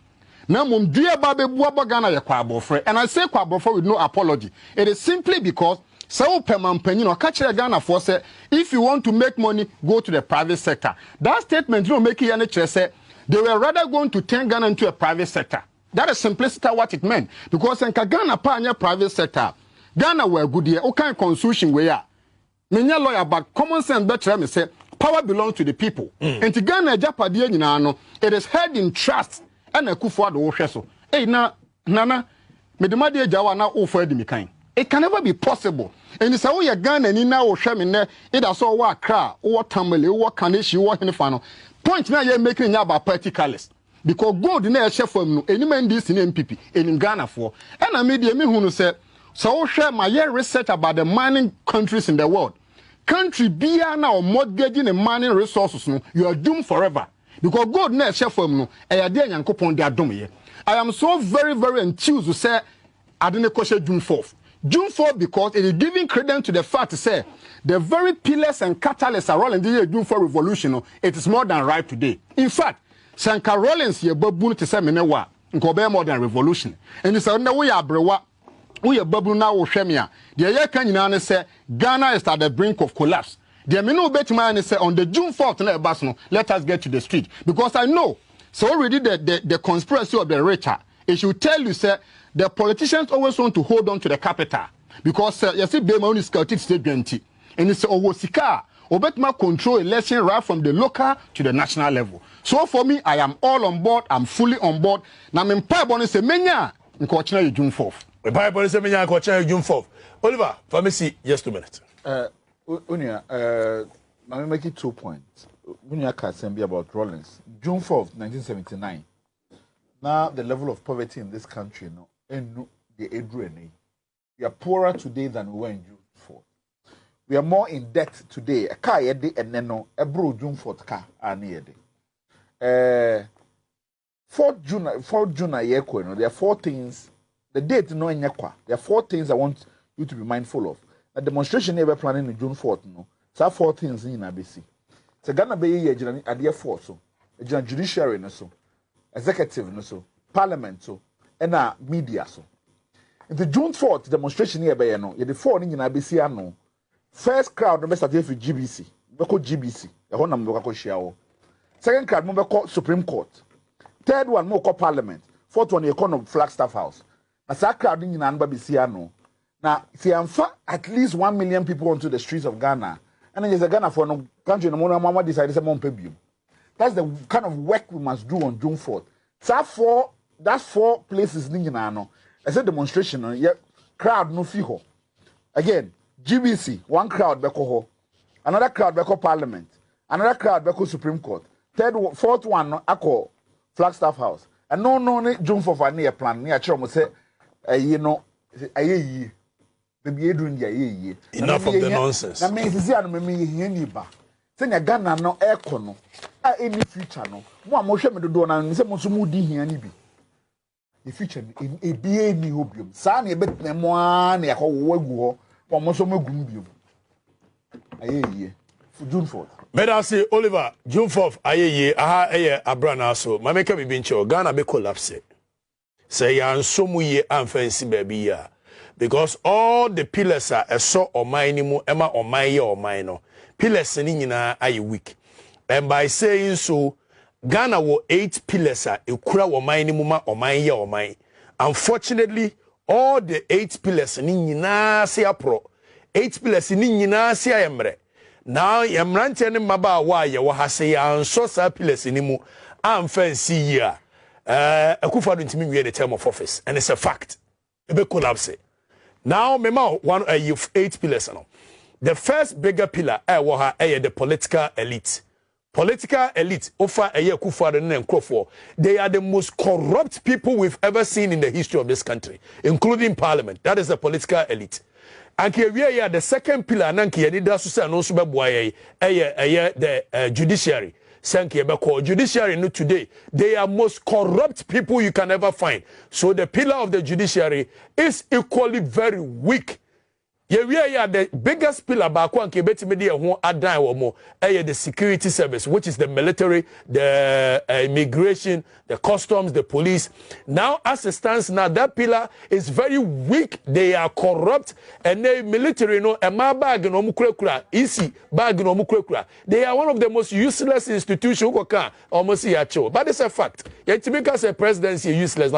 Now mum dear baby Buabagana ya kwabofre, and I say kwabofre with no apology. It is simply because so permanent penny or catch a Ghana for say if you want to make money, go to the private sector. That statement don't make NHS say they were rather going to turn Ghana into a private sector. That is simplicity what it meant. Because in Ghana pa private sector. Ghana were good here. Okay, constitution we are. Menya lawyer, but common sense better me say power belongs to the people. And to Ghana Japadia no, it is held in trust. And Akufo-Addo wo so. Hey nana, me de made jawa na o for di kind. It can never be possible. And it's how you Ghana ni na wo hwe me ne. It is so wa Accra, wo Tamale, wo Kaneshi, wo Henefa no. Point na you making nya about particles. Because gold na e hwe fam no, any man this in MPP, in Ghana for. And I media me hu no say so share my research about the mining countries in the world. Country be now mortgaging and mining resources, no, you are doomed forever. Because God na share from no, I am so very, very enthused to say I didn't question June 4th. June 4th because it is giving credence to the fact to say the very pillars and catalysts are all in the June 4th revolution. No, it is more than right today. In fact, Sanka Rollins ye babu to say menewa, nkobe more than revolution. And it's no way abrewa. We are bubble now or Shemia. The Ayakan say Ghana is at the brink of collapse. The Amino Betman say on the June 4th, let us get to the street. Because I know, so already the conspiracy of the richer, it should tell you, sir, the politicians always want to hold on to the capital. Because, you see, Bema only scouted state guarantee. And it's Owosika, Obetma control election right from the local to the national level. So for me, I am all on board. I'm fully on board. Now, I'm in Pabon say, Menya, in June 4th. The Bible is saying I continue June 4th. Oliver, for me see just 2 minutes. Unia, let me make it 2 points. Unia can be about Rollins. June 4th, 1979. Now the level of poverty in this country, no, and the Adrian, we are poorer today than we were in June 4th. We are more in debt today. A car yedi and neno a bro June 4th car ani yedi. 4th June a year there are 4 things. The date no enyekwa. There are 4 things I want you to be mindful of. A demonstration never planning in June 4th no. So 4 things in ABC. So Ghana be ye at the 4 so. A judiciary no so. Executive no so. Parliament so. And media so. In the June 4th demonstration here be no. Ye the 4 in ABC ano. First crowd no be start for GBC. Be call GBC. E ho na me ko share wo. Second crowd mo be call Supreme Court. Third one mo call Parliament. Fourth one you call Flagstaff House. As a crowd in Bisiano. Now, if you have at least 1 million people onto the streets of Ghana, and then there's a Ghana for no country, no more mama decided to pay. That's the kind of work we must do on June 4th. So that's 4 places in Ghana. As a demonstration, yeah, crowd no fiho. Again, GBC, 1 crowd beko, another crowd beko Parliament, another crowd beko Supreme Court. Fourth one, I call Flagstaff House. And no June 4th near plan near Chromo say. You know, enough of the nonsense. I mean, it's me Send Ghana no aircon no. Any future no. Mo amohwe me do na nse mo so mu di hia ni bi. The future e bie ni hobium. Sa na e betena mo a na yakwo wagu ho. Mo mo so magum biom. Ayeye. June 4th. Better say Oliver, June 4th ayeye aha eye abrana so. Ma make me binche Ghana be collapse. Say ya nso mu ye amfansi baby ya. Because all the pillars are so oman ni mu ema oman ye oman no. Pillars ni nyina aye weak. And by saying so, Ghana wo 8 pillars are ekura oman ni mu ma oman ye oman. Unfortunately, all the 8 pillars ni nyina se apro. 8 pillars ni nyina se ayemre. Now yemrante ne maba wa ye wo ha se ya nso sa pillars ni mu amfansi ya. Akufo-Addo ntimi wie the term of office, and it's a fact. Ebe collapse. Now, mema one 8 pillars now. The first bigger pillar the political elite. Political elite offer Akufo-Addo and Nkrofo. They are the most corrupt people we've ever seen in the history of this country, including parliament. That is the political elite. And here the second pillar nanki yedida so say no so beboa the judiciary. Judiciary no today, they are most corrupt people you can ever find. So the pillar of the judiciary is equally very weak. The biggest pillar the security service, which is the military, the immigration, the customs, the police. Now, as it stands now, that pillar is very weak. They are corrupt, and the military, they are one of the most useless institutions. But it's a fact. Because a presidency is useless.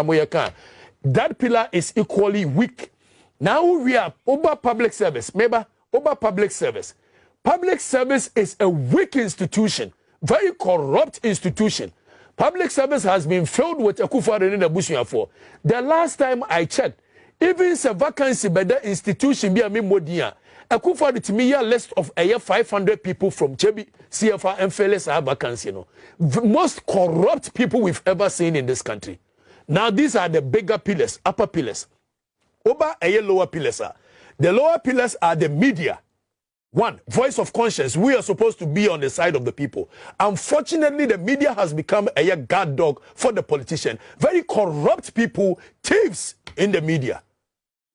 That pillar is equally weak. Now we are over public service. Maybe over public service. Public service is a weak institution, very corrupt institution. Public service has been filled with Akufo-Addo in the Bushia for. The last time I checked, even a vacancy by the institution be a Modia. Akufo-Addo to me a list of 500 people from Chebi, CFR, and Felix have vacancy. The most corrupt people we've ever seen in this country. Now these are the bigger pillars, upper pillars. Over lower pillars are. The lower pillars are the media. One, voice of conscience. We are supposed to be on the side of the people. Unfortunately, the media has become a guard dog for the politician. Very corrupt people, thieves in the media.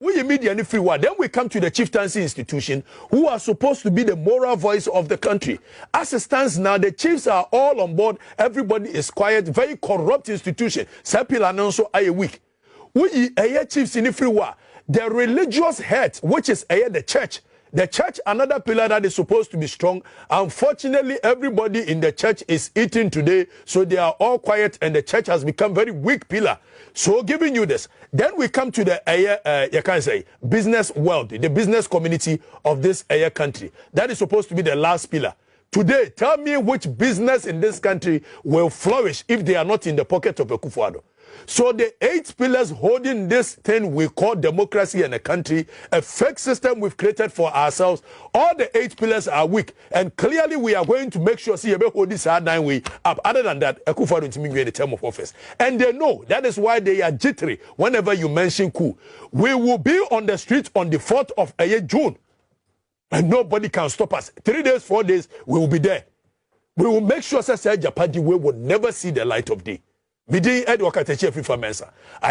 We media in free war. Then we come to the chieftaincy institution, who are supposed to be the moral voice of the country. As it stands now, the chiefs are all on board. Everybody is quiet. Very corrupt institution. Sepil also are weak. We chiefs in free war. The religious head, which is the church. The church, another pillar that is supposed to be strong. Unfortunately, everybody in the church is eating today, so they are all quiet, and the church has become very weak pillar. So, giving you this, then we come to the you can say business world, the business community of this country. That is supposed to be the last pillar. Today, tell me which business in this country will flourish if they are not in the pocket of Akufo-Addo. So the 8 pillars holding this thing we call democracy in a country, a fake system we've created for ourselves, all the 8 pillars are weak. And clearly we are going to make sure see hold this hard 9 way up. Other than that, Akufo-Addo is in the term of office. And they know that is why they are jittery whenever you mention coup. We will be on the street on the 4th of June. And nobody can stop us. 3 days, 4 days, we will be there. We will make sure that Japadi we will never see the light of day. I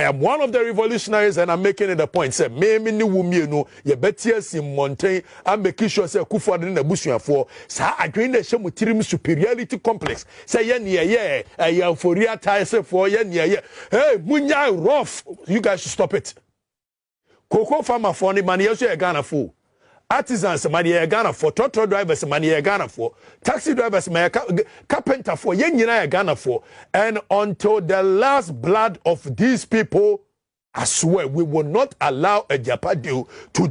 am one of the revolutionaries and I'm making it a point. Say, me ni wumi no ye betia sim mountain. I'm making sure say Akufo-Addo na busuafo for sa adwene na hye mutirim superiority complex. Say ye ne ye for real tie say for ye ne ye. Hey, munya rough. You guys should stop it. Cocoa farmer for ni man ye so ye Ghana for. Artisans money Ghana for, total drivers money Ghana for, taxi drivers money carpenter for, yen Ghana for, and until the last blood of these people, I swear we will not allow a Japadi to